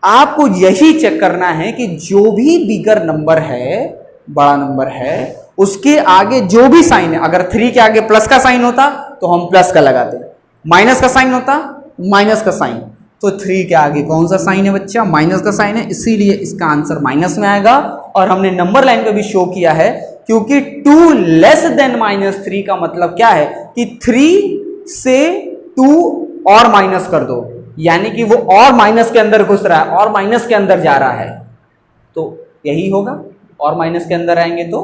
Speaker 1: आपको यही चेक करना है कि जो भी बिगर नंबर है, बड़ा नंबर है, उसके आगे जो भी साइन है, अगर 3 के आगे प्लस का साइन होता तो हम प्लस का लगाते, माइनस का साइन होता माइनस का साइन, तो 3 के आगे कौन सा साइन है बच्चा, माइनस का साइन है, इसीलिए इसका आंसर माइनस में आएगा। और हमने नंबर लाइन पे भी शो किया है, क्योंकि 2 लेस देन -3 का मतलब क्या है कि 3 से 2 और माइनस कर दो, यानी कि वो और माइनस के अंदर घुस रहा है और माइनस के अंदर जा रहा है, तो यही होगा, और माइनस के अंदर आएंगे तो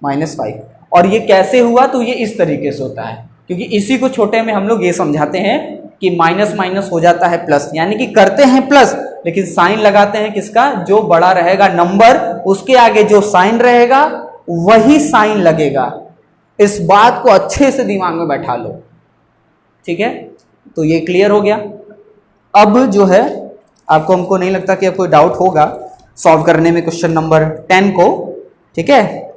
Speaker 1: -5। और ये कैसे हुआ, तो ये इस तरीके से होता है, क्योंकि इसी को छोटे में हम लोग ये समझाते हैं कि माइनस माइनस हो जाता है प्लस, यानी कि करते हैं प्लस लेकिन साइन लगाते हैं किसका, जो बड़ा रहेगा नंबर उसके आगे जो साइन रहेगा वही साइन लगेगा। इस बात को अच्छे से दिमाग में बैठा लो, ठीक है। तो ये क्लियर हो गया। अब जो है आपको, हमको नहीं लगता कि अब कोई डाउट होगा सॉल्व करने में क्वेश्चन नंबर 10 को, ठीक है।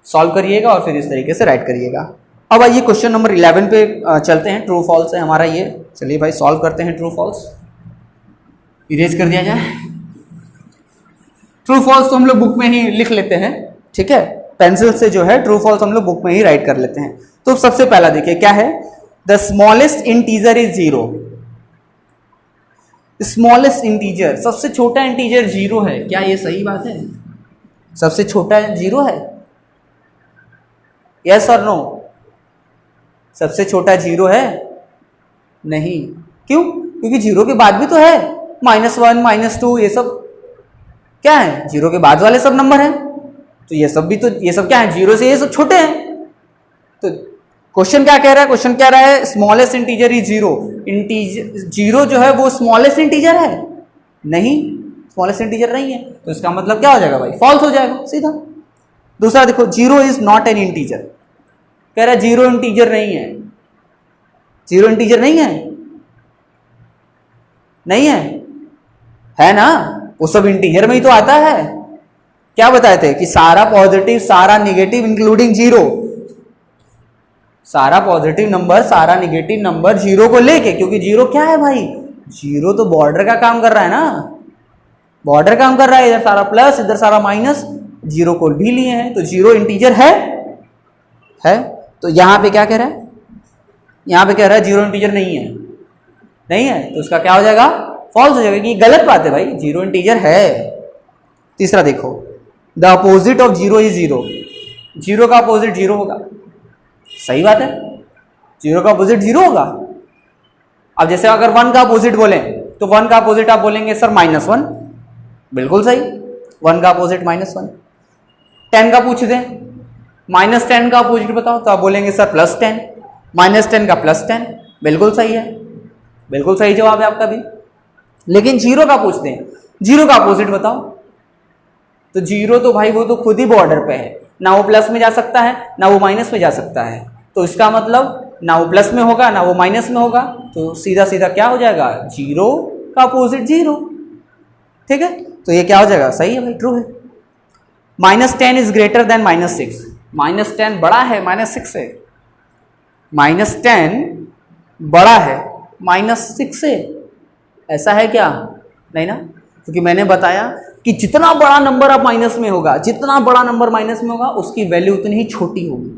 Speaker 1: सॉल्व करिएगा और फिर इस तरीके से राइट करिएगा। अब आइए क्वेश्चन नंबर 11 पे चलते हैं, ट्रू फॉल्स है हमारा ये। चलिए भाई सॉल्व करते हैं ट्रू फॉल्स, इरेज कर दिया जाए। ट्रू फॉल्स तो हम लोग बुक में ही लिख लेते हैं, ठीक है, पेंसिल से जो है ट्रू फॉल्स हम लोग बुक में ही राइट कर लेते हैं। तो सबसे पहला देखिए क्या है, the smallest integer is 0। Smallest integer, सबसे छोटा इंटीजर 0 है, क्या ये सही बात है, सबसे छोटा 0 है, यस और नो, सबसे छोटा 0 है नहीं, क्यों, क्योंकि 0 के बाद भी तो है -1 -2 ये सब, क्या है, जीरो के बाद वाले सब नंबर हैं, तो ये सब भी, तो ये सब क्या है, जीरो से ये सब छोटे हैं। तो क्वेश्चन क्या कह रहा है, क्वेश्चन कह रहा है smallest integer is zero. Integer zero जो है वो स्मॉलेस्ट इंटीजर है नहीं, स्मॉलेस्ट इंटीजर नहीं है, तो इसका मतलब क्या हो जाएगा भाई, फॉल्स हो जाएगा सीधा। दूसरा देखो, zero is not an integer, कह रहा है जीरो इंटीजर नहीं है, जीरो इंटीजर नहीं है, नहीं है ना, वो सब इंटीजर में ही तो आता है। क्या बताए थे कि सारा पॉजिटिव सारा निगेटिव इंक्लूडिंग जीरो, सारा पॉजिटिव नंबर सारा निगेटिव नंबर जीरो को लेके, क्योंकि जीरो क्या है भाई, जीरो तो बॉर्डर का काम कर रहा है ना, बॉर्डर काम कर रहा है, इधर सारा प्लस इधर सारा माइनस, जीरो को भी लिए हैं, तो जीरो इंटीजर है। तो यहां पे क्या कह रहा है, यहां पे कह रहा है जीरो इंटीजर नहीं है, नहीं है, तो उसका क्या हो जाएगा, फॉल्स हो जाएगा, कि गलत बात है भाई, जीरो इंटीजर है। तीसरा देखो, the opposite of zero is zero, zero का अपोजिट जीरो होगा, सही बात है, जीरो का अपोजिट जीरो होगा। अब जैसे अगर वन का अपोजिट बोलें तो वन का अपोजिट आप बोलेंगे सर माइनस वन, बिल्कुल सही, वन का अपोजिट माइनस वन। 10 का पूछ दें, माइनस 10 का अपोजिट बताओ, तो आप बोलेंगे सर प्लस 10, माइनस 10 का प्लस 10, बिल्कुल सही है, बिल्कुल सही जवाब है आपका भी। लेकिन जीरो का पूछ दें, जीरो का अपोजिट बताओ, तो जीरो तो भाई वो तो खुद ही बॉर्डर पे है, ना वो प्लस में जा सकता है ना वो माइनस में जा सकता है, तो इसका मतलब ना वो प्लस में होगा ना वो माइनस में होगा, तो सीधा सीधा क्या हो जाएगा, जीरो का अपोजिट जीरो। ठीक है, तो ये क्या हो जाएगा, सही है भाई, ट्रू है। -10 इज ग्रेटर देन -6, -10 बड़ा है -6 से, -10 बड़ा है -6 से, ऐसा है क्या, नहीं ना, क्योंकि मैंने बताया कि जितना बड़ा नंबर अब माइनस में होगा, जितना बड़ा नंबर माइनस में होगा उसकी वैल्यू उतनी ही छोटी होगी,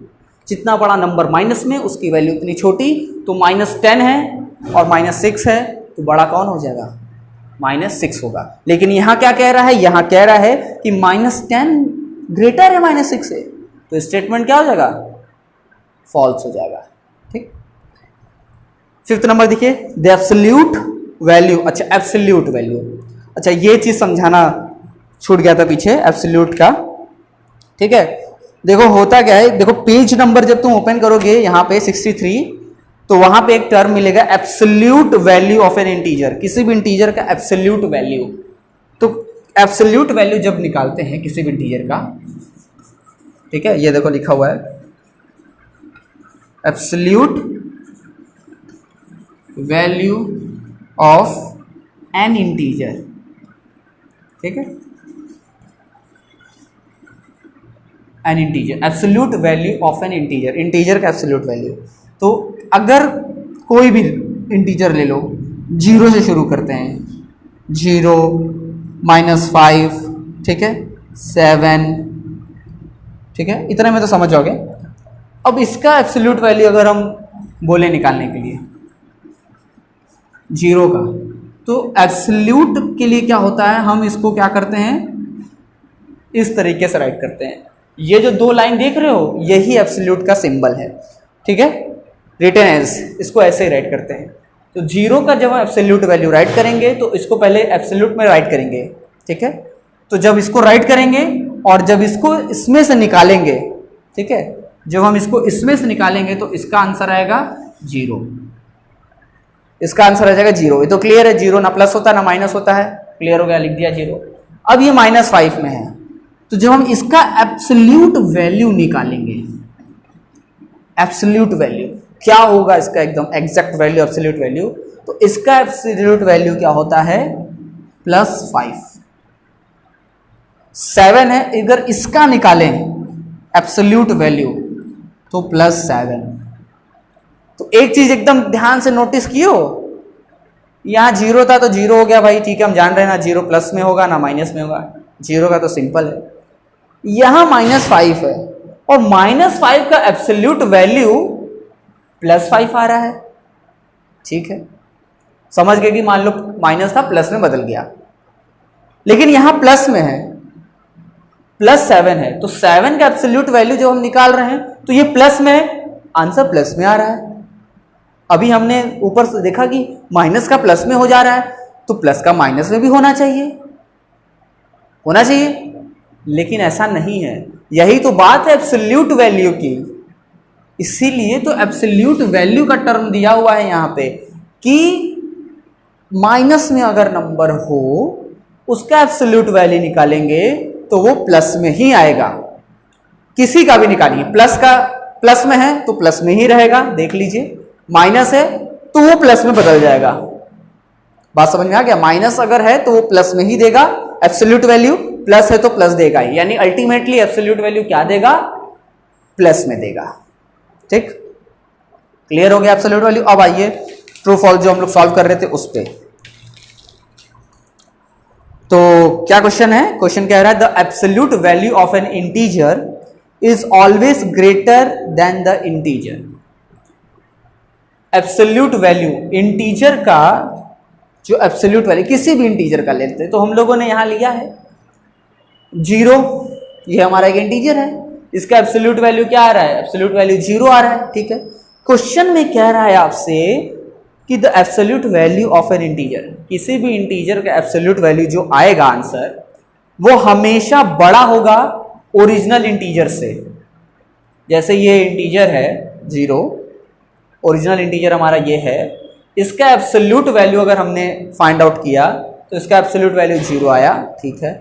Speaker 1: जितना बड़ा नंबर माइनस में उसकी वैल्यू उतनी छोटी, तो -10 है और -6 है, तो बड़ा कौन हो जाएगा, -6 होगा। लेकिन यहाँ क्या कह रहा है, यहाँ कह रहा है कि -10 ग्रेटर है -6 से, तो स्टेटमेंट क्या हो जाएगा, फॉल्स हो जाएगा। ठीक, 5th नंबर देखिए, द एब्सोल्यूट वैल्यू, अच्छा एब्सोल्यूट वैल्यू, अच्छा ये चीज समझाना छूट गया था पीछे, एब्सोल्यूट का। ठीक है, देखो होता क्या है, देखो पेज नंबर जब तुम ओपन करोगे यहाँ पे 63, तो वहां पे एक टर्म मिलेगा absolute value of N integer, किसी भी इंटीजर का एब्सोल्यूट वैल्यू। तो एब्सोल्यूट वैल्यू जब निकालते हैं किसी भी इंटीजर का, ठीक है, ये देखो लिखा हुआ है absolute value of N integer, ठीक है, N integer, absolute value of N integer, integer का एब्सोल्यूट वैल्यू। तो अगर कोई भी इंटीजर ले लो, जीरो से शुरू करते हैं, 0, -5, ठीक है, 7, ठीक है, इतने में तो समझ जाओगे। अब इसका एब्सोल्यूट वैल्यू अगर हम बोले निकालने के लिए जीरो का, तो एब्सोल्यूट के लिए क्या होता है, हम इसको क्या करते हैं, इस तरीके से राइट करते हैं, ये जो 2 लाइन देख रहे हो यही एब्सोल्यूट का सिंबल है, ठीक है, रिटन एज, इसको ऐसे ही राइट करते हैं। तो जीरो का जब हम एब्सोल्यूट वैल्यू राइट करेंगे तो इसको पहले एब्सोल्यूट में राइट करेंगे, ठीक है, तो जब इसको राइट करेंगे और जब इसको इसमें से निकालेंगे, ठीक है, जब हम इसको इसमें से निकालेंगे तो इसका आंसर आएगा 0, इसका आंसर आ जाएगा 0। ये तो क्लियर है, 0 ना प्लस होता है ना माइनस होता है, क्लियर हो गया, लिख दिया 0। अब ये -5 में है, तो जब हम इसका एब्सोल्यूट वैल्यू निकालेंगे, एब्सोल्यूट वैल्यू क्या होगा इसका, एकदम एग्जैक्ट वैल्यू, एब्सोल्यूट वैल्यू, तो इसका एब्सोल्यूट वैल्यू क्या होता है, +5। 7 है, अगर इसका निकालें एब्सोल्यूट वैल्यू तो +7। तो एक चीज एकदम ध्यान से नोटिस कियो, यहां 0 था तो 0 हो गया भाई, ठीक है, हम जान रहे हैं ना 0 प्लस में होगा ना माइनस में होगा, 0 का तो सिंपल है। यहां -5 है और -5 का एब्सोल्यूट वैल्यू +5 आ रहा है, ठीक है, समझ गए कि मान लो माइनस था प्लस में बदल गया, लेकिन यहां प्लस में है, +7 है, तो 7 का एब्सोल्यूट वैल्यू जो हम निकाल रहे हैं तो ये प्लस में है, आंसर प्लस में आ रहा है। अभी हमने ऊपर से देखा कि माइनस का प्लस में हो जा रहा है, तो प्लस का माइनस में भी होना चाहिए, होना चाहिए, लेकिन ऐसा नहीं है। यही तो बात है एब्सोल्यूट वैल्यू की। इसीलिए तो एब्सोल्यूट वैल्यू का टर्म दिया हुआ है यहाँ पे कि माइनस में अगर नंबर हो उसका एब्सोल्यूट वैल्यू निकालेंगे तो वो प्लस में ही आएगा। किसी का भी निकालिए, प्लस का प्लस में है तो प्लस में ही रहेगा, देख लीजिए। माइनस है तो वो प्लस में बदल जाएगा। बात समझ में आ गया? माइनस अगर है तो वो प्लस में ही देगा एब्सोल्यूट वैल्यू, प्लस है तो प्लस देगा ही, यानी अल्टीमेटली एब्सोल्यूट वैल्यू क्या देगा? प्लस में देगा। ठीक, क्लियर हो गया एब्सोल्यूट वैल्यू। अब आइए ट्रू फॉल्स जो हम लोग सॉल्व कर रहे थे उस पे। तो क्या क्वेश्चन है? क्वेश्चन कह रहा है the absolute value of N integer is always greater than the integer. Absolute value integer का, जो एब्सोल्यूट वैल्यू किसी भी इंटीजर का लेते हैं, तो हम लोगों ने यहां लिया है 0, ये हमारा एक इंटीजर है, इसका एब्सोल्यूट वैल्यू क्या आ रहा है? एब्सोल्यूट वैल्यू 0 आ रहा है। ठीक है, क्वेश्चन में कह रहा है आपसे कि the absolute value of N integer, किसी भी इंटीजर का एब्सोल्यूट वैल्यू जो आएगा आंसर, वो हमेशा बड़ा होगा ओरिजिनल इंटीजर से। जैसे ये इंटीजर है 0, ओरिजिनल इंटीजर हमारा ये है, इसका एब्सोल्यूट वैल्यू अगर हमने फाइंड आउट किया तो इसका एब्सोल्यूट वैल्यू 0 आया। ठीक है,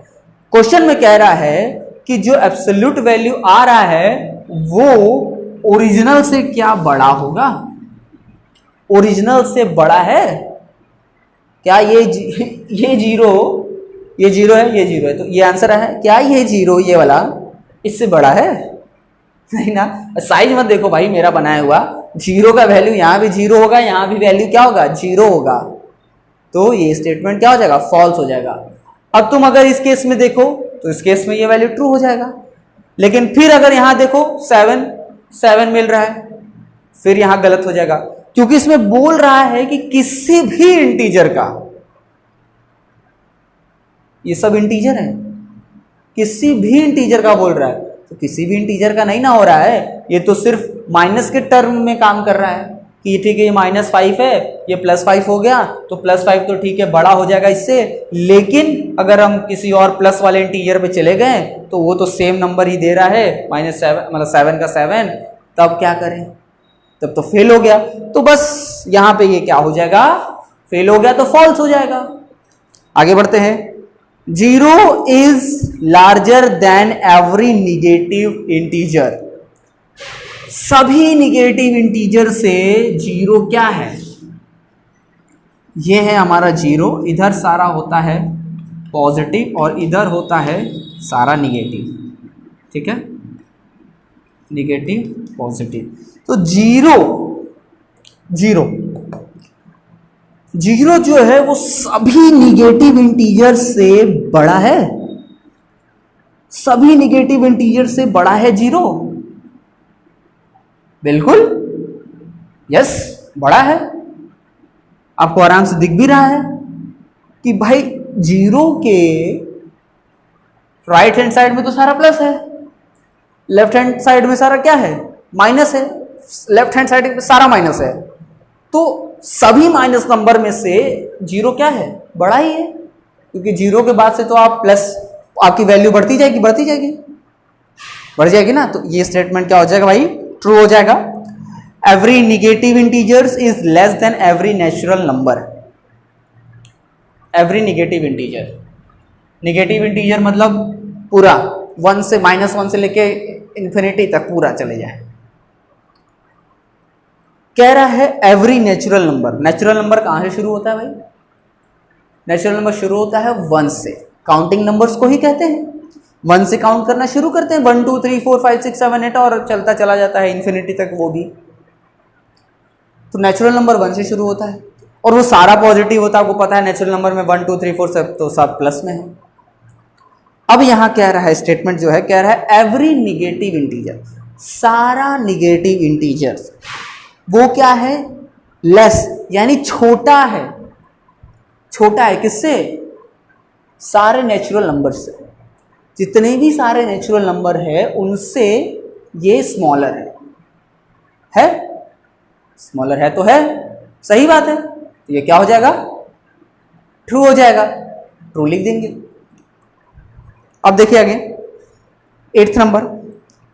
Speaker 1: क्वेश्चन में कह रहा है कि जो एब्सोल्यूट वैल्यू आ रहा है वो ओरिजिनल से क्या बड़ा होगा? ओरिजिनल से बड़ा है क्या? ये 0, ये 0 है, ये 0 है, तो ये आंसर है क्या? ये 0 ये वाला इससे बड़ा है? नहीं ना। साइज मत देखो भाई मेरा बनाया हुआ, 0 का वैल्यू यहाँ भी 0 होगा, यहाँ भी वैल्यू क्या होगा? 0 होगा, तो ये स्टेटमेंट क्या हो जाएगा? फॉल्स हो जाएगा। अब तुम अगर इस केस में देखो तो इस केस में ये वैल्यू ट्रू हो जाएगा, लेकिन फिर अगर यहां देखो 7 मिल रहा है, फिर यहां गलत हो जाएगा, क्योंकि इसमें बोल रहा है कि किसी भी इंटीजर का, ये सब इंटीजर है, किसी भी इंटीजर का बोल रहा है, तो किसी भी इंटीजर का नहीं ना हो रहा है, ये तो सिर्फ माइनस के टर्म में काम कर रहा है कि ठीक है ये -5 है, ये +5 हो गया, तो +5 तो ठीक है बड़ा हो जाएगा इससे, लेकिन अगर हम किसी और प्लस वाले इंटीजर पे चले गए तो वो तो सेम नंबर ही दे रहा है, -7 मतलब 7 का 7, तब क्या करें? तब तो फेल हो गया। तो बस यहां पे ये क्या हो जाएगा? फेल हो गया तो फॉल्स हो जाएगा। आगे बढ़ते हैं। 0 is larger than every negative integer. सभी निगेटिव इंटीजर से 0 क्या है? ये है हमारा 0, इधर सारा होता है पॉजिटिव और इधर होता है सारा निगेटिव। ठीक है, निगेटिव पॉजिटिव, तो 0 जो है वो सभी निगेटिव इंटीजर से बड़ा है, सभी निगेटिव इंटीजर से बड़ा है 0। बिल्कुल यस, बड़ा है। आपको आराम से दिख भी रहा है कि भाई 0 के राइट हैंड साइड में तो सारा प्लस है, लेफ्ट हैंड साइड में सारा क्या है? माइनस है, लेफ्ट हैंड साइड में सारा माइनस है, तो सभी माइनस नंबर में से 0 क्या है? बड़ा ही है, क्योंकि 0 के बाद से तो आप प्लस, आपकी वैल्यू बढ़ती जाएगी बढ़ जाएगी ना, तो ये स्टेटमेंट क्या हो जाएगा भाई? ट्रू हो जाएगा। Every negative integers is less than every natural number. Every negative integer मतलब पूरा 1 से -1 से लेके इंफिनिटी तक पूरा चले जाए। कह रहा है every natural number. Natural number कहां से शुरू होता है भाई? नेचुरल नंबर शुरू होता है 1 से। काउंटिंग नंबर्स को ही कहते हैं, 1 से काउंट करना शुरू करते हैं, 1 2 3 4 5 6 7 8 और चलता चला जाता है इंफिनिटी तक वो भी। तो नेचुरल नंबर 1 से शुरू होता है और वो सारा पॉजिटिव होता है। आपको पता है नेचुरल नंबर में 1 2 3 4 सब तो सब प्लस में है। अब यहां कह रहा है स्टेटमेंट जो है, कह रहा है एवरी निगेटिव इंटीजर, सारा निगेटिव इंटीजर वो क्या है? लेस, यानी छोटा है। छोटा है किससे? सारे नेचुरल नंबर से। जितने भी सारे नेचुरल नंबर है उनसे ये स्मॉलर है स्मॉलर है तो है, सही बात है, तो ये क्या हो जाएगा? ट्रू हो जाएगा। ट्रू लिख देंगे। अब देखिए आगे 8th number,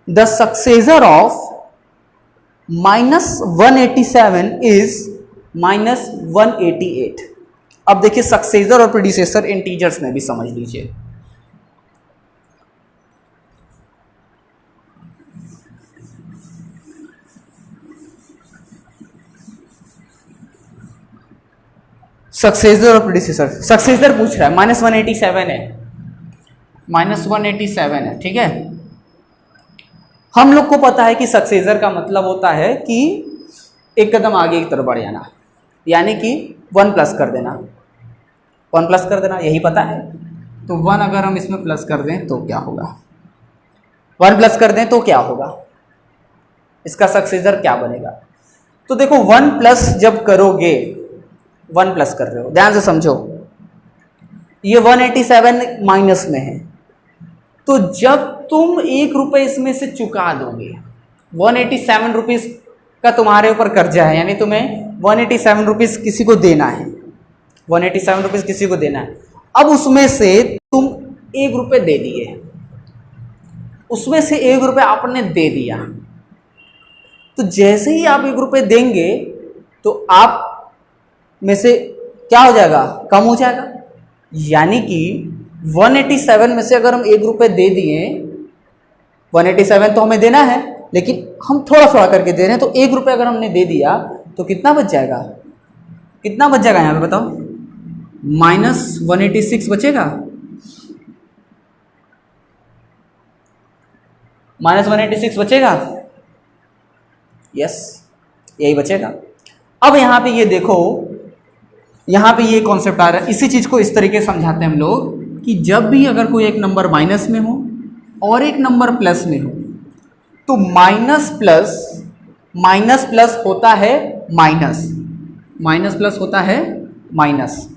Speaker 1: the successor of -187 is -188। अब देखिए सक्सेसर और प्रीडिसेसर इंटीजर्स में भी समझ लीजिए। सक्सेसर और प्रीडिसेसर, सक्सेसर पूछ रहा है -187 है, -187 है, ठीक है। हम लोग को पता है कि सक्सेसर का मतलब होता है कि एक कदम आगे की तरफ बढ़ जाना, यानी कि 1 प्लस कर देना, 1 प्लस कर देना, यही पता है। तो 1 अगर हम इसमें प्लस कर दें तो क्या होगा, 1 प्लस कर दें तो क्या होगा, इसका सक्सेसर क्या बनेगा। तो देखो 1 प्लस जब करोगे, 1 प्लस कर रहे हो, ध्यान से समझो, ये 187 माइनस में है, तो जब तुम 1 रुपये इसमें से चुका दोगे, 187 रुपीज़ का तुम्हारे ऊपर कर्जा है, यानी तुम्हें 187 रुपीज़ किसी को देना है, 187 रुपीज़ किसी को देना है। अब उसमें से तुम 1 रुपये दे दिए, उसमें से 1 रुपये आपने दे दिया, तो जैसे ही आप 1 रुपये देंगे तो आप में से क्या हो जाएगा, कम हो जाएगा। यानी कि 187 में से अगर हम 1 रुपये दे दिए, 187 तो हमें देना है, लेकिन हम थोड़ा थोड़ा करके दे रहे हैं, तो 1 रुपये अगर हमने दे दिया तो कितना बच जाएगा, कितना बच जाएगा यहाँ पे बताओ, -186 बचेगा, -186 बचेगा, यस यही बचेगा। अब यहाँ पे ये देखो, यहाँ पे ये कॉन्सेप्ट आ रहा है, इसी चीज़ को इस तरीके से समझाते हैं हम लोग कि जब भी अगर कोई एक नंबर माइनस में हो और एक नंबर प्लस में हो, तो माइनस प्लस होता है माइनस, माइनस प्लस होता है माइनस,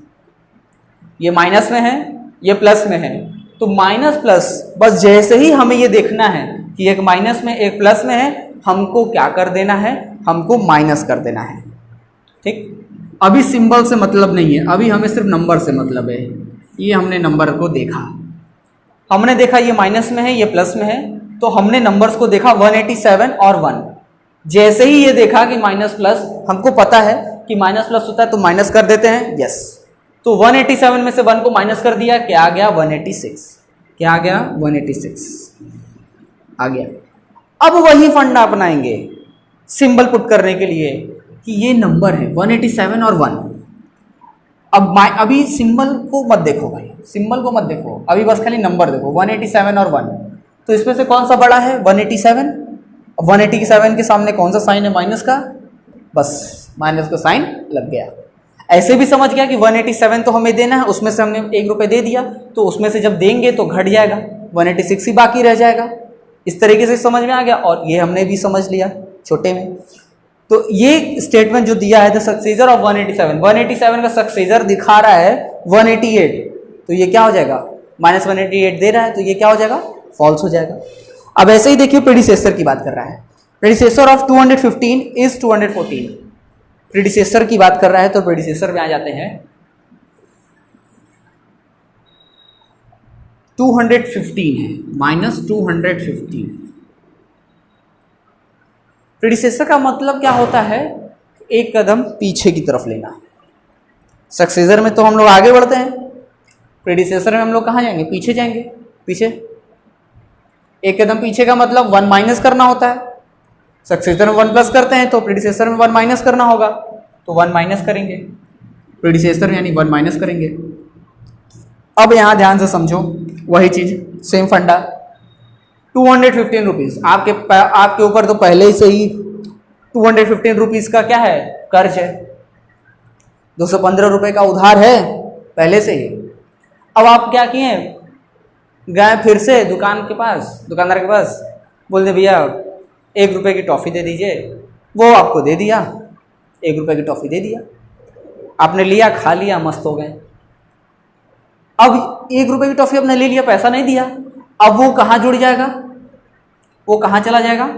Speaker 1: ये माइनस में है, ये प्लस में है, तो माइनस प्लस, बस जैसे ही हमें ये देखना है कि एक माइनस में एक प्लस में है, हमको क्या कर देना है, हमको माइनस कर देना है, ठीक। अभी सिंबल से मतलब नहीं है, अभी हमें सिर्फ नंबर से मतलब है। ये हमने नंबर को देखा, हमने देखा ये माइनस में है, ये प्लस में है, तो हमने नंबर्स को देखा 187 और 1। जैसे ही ये देखा कि माइनस प्लस, हमको पता है कि माइनस प्लस होता है तो माइनस कर देते हैं, यस। तो 187 में से 1 को माइनस कर दिया, क्या आ गया 186, क्या आ गया 186 आ गया। अब वही फंडा अपनाएंगे सिंबल पुट करने के लिए कि ये नंबर है 187 और 1। अब अभी सिंबल को मत देखो भाई, सिंबल को मत देखो, अभी बस खाली नंबर देखो 187 और 1। तो इसमें से कौन सा बड़ा है 187, 187 के सामने कौन सा साइन है माइनस का, बस माइनस का साइन लग गया। ऐसे भी समझ गया कि 187 तो हमें देना है, उसमें से हमने 1 रुपये दे दिया, तो उसमें से जब देंगे तो घट जाएगा, 186 ही बाकी रह जाएगा। इस तरीके से समझ में आ गया, और ये हमने भी समझ लिया छोटे में। तो ये स्टेटमेंट जो दिया है द सक्सेसर ऑफ 187, 187 का सक्सेसर दिखा रहा है 188, तो ये क्या हो जाएगा, -188 दे रहा है, तो ये क्या हो जाएगा, फॉल्स हो जाएगा। अब ऐसे ही देखिए प्रीडिसेसर की बात कर रहा है, प्रीडिसेसर ऑफ 215 इज 214, प्रीडिसेसर की बात कर रहा है, तो प्रीडिसेसर में आ जाते हैं 215 है, -215। प्रीडिसेसर का मतलब क्या होता है, एक कदम पीछे की तरफ लेना। सक्सेसर में तो हम लोग आगे बढ़ते हैं, प्रीडिसेसर में हम लोग कहाँ जाएंगे, पीछे जाएंगे, पीछे। एक कदम पीछे का मतलब 1 माइनस करना होता है, सक्सेसर में 1 प्लस करते हैं, तो प्रीडिसेसर में 1 माइनस करना होगा, तो 1 माइनस करेंगे, प्रीडिसेसर में यानी 1 माइनस करेंगे। अब यहाँ ध्यान से समझो, वही चीज़, सेम फंडा, 215 रुपीज़ आपके ऊपर तो पहले ही से ही 215 रुपीज़ का क्या है, कर्ज है, 215 रुपये का उधार है पहले से ही। अब आप क्या किए, गए फिर से दुकानदार के पास, बोलते भैया 1 रुपये की टॉफ़ी दे दीजिए, वो आपको दे दिया, 1 रुपये की टॉफ़ी दे दिया, आपने लिया, खा लिया, मस्त हो गए। अब 1 रुपये की टॉफ़ी आपने ले लिया, पैसा नहीं दिया, अब वो कहाँ जुड़ जाएगा, वो कहाँ चला जाएगा,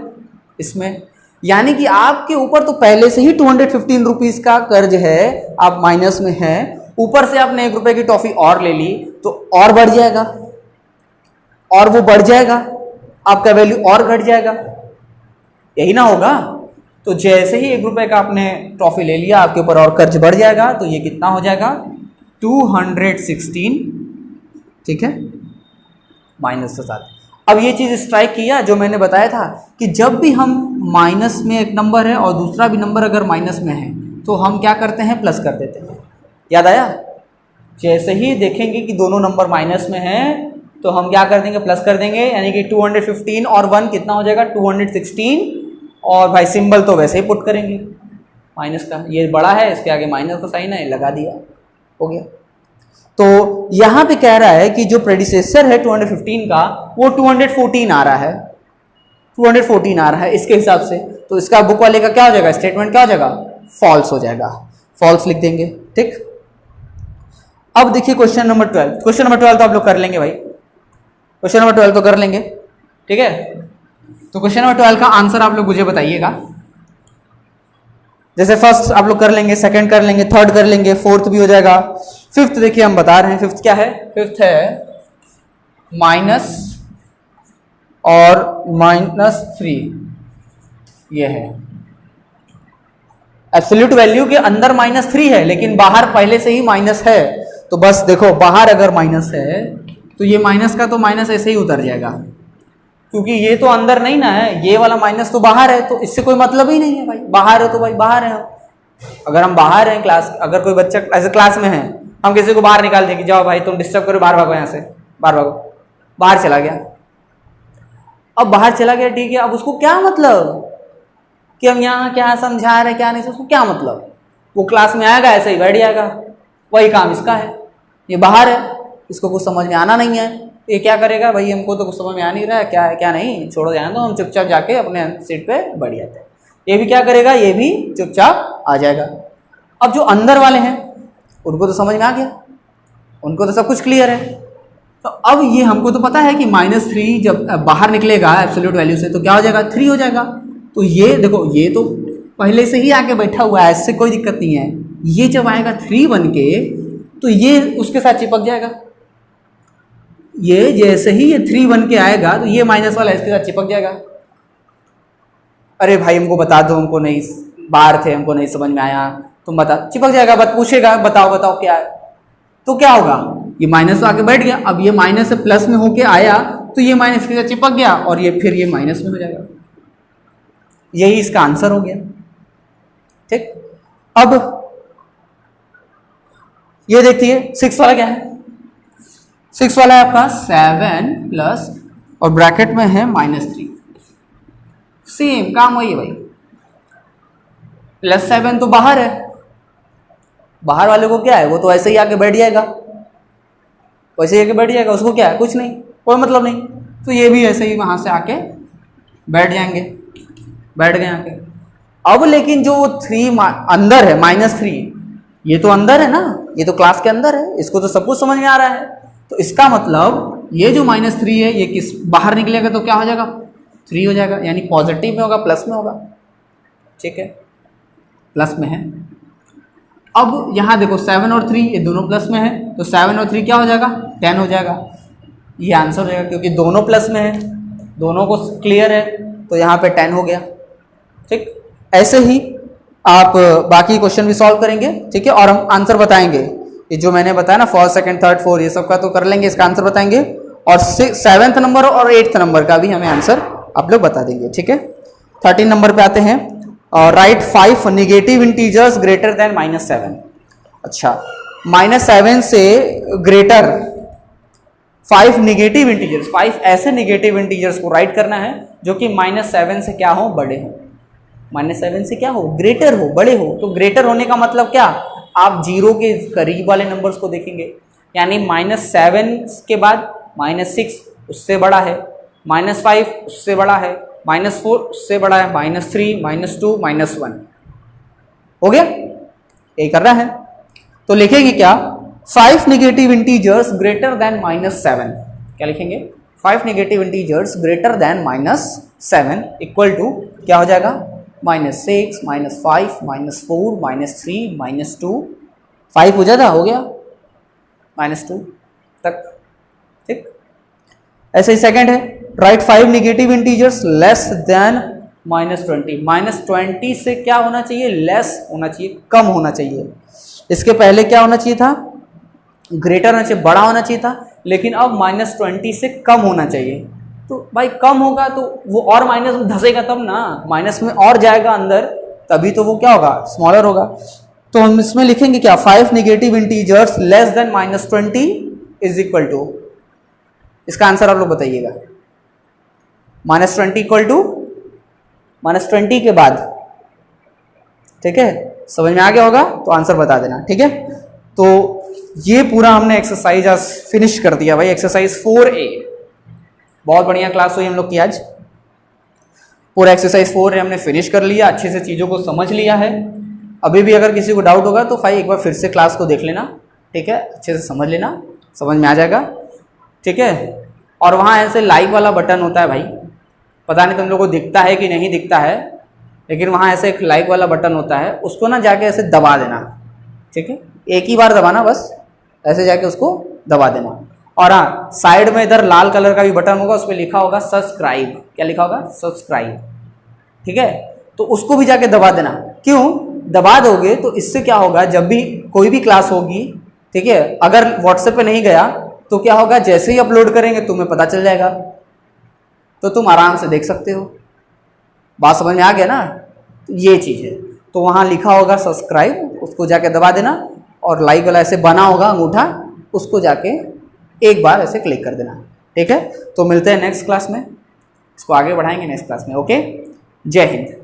Speaker 1: इसमें। यानी कि आपके ऊपर तो पहले से ही 215 रुपीज़ का कर्ज है, आप माइनस में हैं, ऊपर से आपने 1 रुपये की टॉफ़ी और ले ली, तो और बढ़ जाएगा। और वो बढ़ जाएगा, आपका वैल्यू और घट जाएगा, यही ना होगा। तो जैसे ही 1 रुपए का आपने ट्रॉफी ले लिया, आपके ऊपर और कर्ज बढ़ जाएगा, तो ये कितना हो जाएगा 216, ठीक है, माइनस के साथ। अब ये चीज़ स्ट्राइक किया जो मैंने बताया था कि जब भी हम माइनस में एक नंबर है और दूसरा भी नंबर अगर माइनस में है तो हम क्या करते हैं, प्लस कर देते हैं। याद आया? जैसे ही देखेंगे कि दोनों नंबर माइनस में हैं तो हम क्या कर देंगे, प्लस कर देंगे, यानी कि 215 और 1 कितना हो जाएगा 216, और भाई सिंबल तो वैसे ही पुट करेंगे माइनस का, ये बड़ा है इसके आगे माइनस का साइन है, लगा दिया, हो गया। तो यहां पे कह रहा है कि जो प्रेडिसेसर है 215 का वो 214 आ रहा है, 214 आ रहा है इसके हिसाब से, तो इसका बुक वाले का क्या हो जाएगा, स्टेटमेंट क्या हो जाएगा, फॉल्स हो जाएगा, फॉल्स लिख देंगे, ठीक। अब देखिए क्वेश्चन नंबर 12, क्वेश्चन नंबर 12 तो आप लोग कर लेंगे भाई, क्वेश्चन नंबर 12 तो कर लेंगे, ठीक है। तो क्वेश्चन नंबर 12 का आंसर आप लोग मुझे बताइएगा। जैसे फर्स्ट आप लोग कर लेंगे, सेकंड कर लेंगे, थर्ड कर लेंगे, फोर्थ भी हो जाएगा, फिफ्थ देखिए हम बता रहे हैं, फिफ्थ क्या है, फिफ्थ है माइनस और -3, ये है एब्सोल्यूट वैल्यू के अंदर -3 है लेकिन बाहर पहले से ही माइनस है, तो बस देखो बाहर अगर माइनस है तो ये माइनस का तो माइनस ऐसे ही उतर जाएगा, क्योंकि ये तो अंदर नहीं ना है, ये वाला माइनस तो बाहर है, तो इससे कोई मतलब ही नहीं है भाई, बाहर है तो भाई बाहर है। अगर हम बाहर हैं क्लास, अगर कोई बच्चा ऐसे क्लास में है, हम किसी को बाहर निकाल दें कि जाओ भाई तुम डिस्टर्ब करो, बाहर भागो यहाँ से, बाहर भागो, बाहर चला गया। अब बाहर चला गया ठीक है, अब उसको क्या मतलब कि हम यहाँ क्या समझा रहे क्या नहीं, उसको क्या मतलब, वो क्लास में आएगा ऐसे ही बैठ जाएगा, वही काम इसका है, ये बाहर है, इसको कुछ समझ में आना नहीं है, ये क्या करेगा भाई, हमको तो कुछ समझ में आ नहीं रहा है क्या है क्या नहीं, छोड़ो जाने दो, हम चुपचाप जाके अपने सीट पे बैठ जाते हैं। ये भी क्या करेगा, ये भी चुपचाप आ जाएगा। अब जो अंदर वाले हैं उनको तो समझ में आ गया, उनको तो सब कुछ क्लियर है। तो अब ये हमको तो पता है कि -3 जब बाहर निकलेगा एब्सोल्यूट वैल्यू से तो क्या हो जाएगा, 3 हो जाएगा। तो ये देखो ये तो पहले से ही आके बैठा हुआ है, इससे कोई दिक्कत नहीं है, ये जब आएगा 3 बन के तो ये उसके साथ चिपक जाएगा, ये जैसे ही ये 3 बन के आएगा तो ये माइनस वाला इसके साथ चिपक जाएगा। अरे भाई हमको बता दो, हमको नहीं, बाहर थे हमको नहीं समझ में आया, तुम बता, चिपक जाएगा, बस पूछेगा बताओ बताओ क्या है, तो क्या होगा, ये माइनस तो आके बैठ गया, अब ये माइनस से प्लस में होके आया तो ये माइनस के साथ चिपक गया और ये फिर ये माइनस में हो जाएगा, यही इसका आंसर हो गया, ठीक। अब ये देखिए 6 वाला क्या है, 6 वाला है आपका 7 प्लस और ब्रैकेट में है -3, सेम काम वही है भाई, +7 तो बाहर है, बाहर वाले को क्या है, वो तो ऐसे ही आके बैठ जाएगा, वैसे ही आके बैठ जाएगा, उसको क्या है, कुछ नहीं, कोई मतलब नहीं, तो ये भी ऐसे ही वहां से आके बैठ जाएंगे, बैठ गए आके। अब लेकिन जो 3 अंदर है -3, ये तो अंदर है ना, ये तो क्लास के अंदर है, इसको तो सब कुछ समझ में आ रहा है, तो इसका मतलब ये जो -3 है ये किस बाहर निकलेगा तो क्या हो जाएगा, 3 हो जाएगा, यानी पॉजिटिव में होगा, प्लस में होगा, ठीक है, प्लस में है। अब यहाँ देखो 7 और 3 ये दोनों प्लस में है, तो 7 और 3 क्या हो जाएगा, 10 हो जाएगा, ये आंसर हो जाएगा, क्योंकि दोनों प्लस में है, दोनों को क्लियर है, तो यहाँ पे 10 हो गया, ठीक। ऐसे ही आप बाकी क्वेश्चन भी सॉल्व करेंगे, ठीक है, और हम आंसर बताएंगे, ये जो मैंने बताया ना फर्स्ट सेकंड थर्ड फोर्थ ये सब का तो कर लेंगे, इसका आंसर बताएंगे, और 7th नंबर और 8th नंबर का भी हमें आंसर आप लोग बता देंगे, ठीक है। 13 नंबर पे आते हैं, right 5 negative integers greater than -7। अच्छा, -7 से ग्रेटर 5 निगेटिव इंटीजर्स, 5 ऐसे निगेटिव इंटीजर्स को राइट करना है जो कि -7 से क्या हो, बड़े हो, -7 से क्या हो, ग्रेटर हो, बड़े हो। तो ग्रेटर होने का मतलब क्या, आप 0 के करीब वाले नंबर्स को देखेंगे, यानी -7 के बाद -6 उससे बड़ा है, -5 उससे बड़ा है, -4 उससे बड़ा है, -3 -2 -1, हो गया, यही कर रहा है। तो लिखेंगे क्या, 5 निगेटिव इंटीजर्स ग्रेटर देन -7, क्या लिखेंगे, 5 negative integers greater than -7 equal to क्या हो जाएगा, -6 -5 -4 -3 -2, 5 हो जाता, हो गया -2 तक, ठीक। ऐसे ही सेकंड है, right 5 negative integers less than -20। -20 से क्या होना चाहिए, लेस होना चाहिए, कम होना चाहिए। इसके पहले क्या होना चाहिए था, ग्रेटर होना चाहिए, बड़ा होना चाहिए था, लेकिन अब -20 से कम होना चाहिए। तो भाई कम होगा तो वो और माइनस में धंसेगा तब ना, माइनस में और जाएगा अंदर, तभी तो वो क्या होगा, स्मॉलर होगा। तो हम इसमें लिखेंगे क्या, 5 negative integers less than -20 is equal to, इसका आंसर आप लोग बताइएगा, -20 इक्वल टू -20 के बाद, ठीक है, समझ में आ गया होगा तो आंसर बता देना, ठीक है। तो ये पूरा हमने एक्सरसाइज आज फिनिश कर दिया भाई, एक्सरसाइज 4A। बहुत बढ़िया क्लास हुई हम लोग की आज, पूरा एक्सरसाइज 4A हमने फिनिश कर लिया, अच्छे से चीज़ों को समझ लिया है। अभी भी अगर किसी को डाउट होगा तो भाई एक बार फिर से क्लास को देख लेना, ठीक है, अच्छे से समझ लेना, समझ में आ जाएगा, ठीक है। और वहाँ ऐसे लाइक वाला बटन होता है भाई, पता नहीं तुम लोगों को दिखता है कि नहीं दिखता है, लेकिन वहाँ ऐसे एक लाइक वाला बटन होता है, उसको ना जाके ऐसे दबा देना, ठीक है, एक ही बार दबाना बस, ऐसे जाके उसको दबा देना। और हाँ, साइड में इधर लाल कलर का भी बटन होगा, उस पर लिखा होगा सब्सक्राइब, क्या लिखा होगा, सब्सक्राइब, ठीक है, तो उसको भी जाके दबा देना। क्यों दबा दोगे तो इससे क्या होगा, जब भी कोई भी क्लास होगी, ठीक है, अगर व्हाट्सएप पे नहीं गया तो क्या होगा, जैसे ही अपलोड करेंगे तुम्हें पता चल जाएगा, तो तुम आराम से देख सकते हो। बात समझ में आ गया ना, तो ये चीज़ है। तो वहाँ लिखा होगा सब्सक्राइब, उसको जाके दबा देना, और लाइक वाला ऐसे बना होगा अंगूठा, उसको जाके एक बार ऐसे क्लिक कर देना, ठीक है। तो मिलते हैं नेक्स्ट क्लास में, इसको आगे बढ़ाएंगे नेक्स्ट क्लास में, ओके। जय हिंद।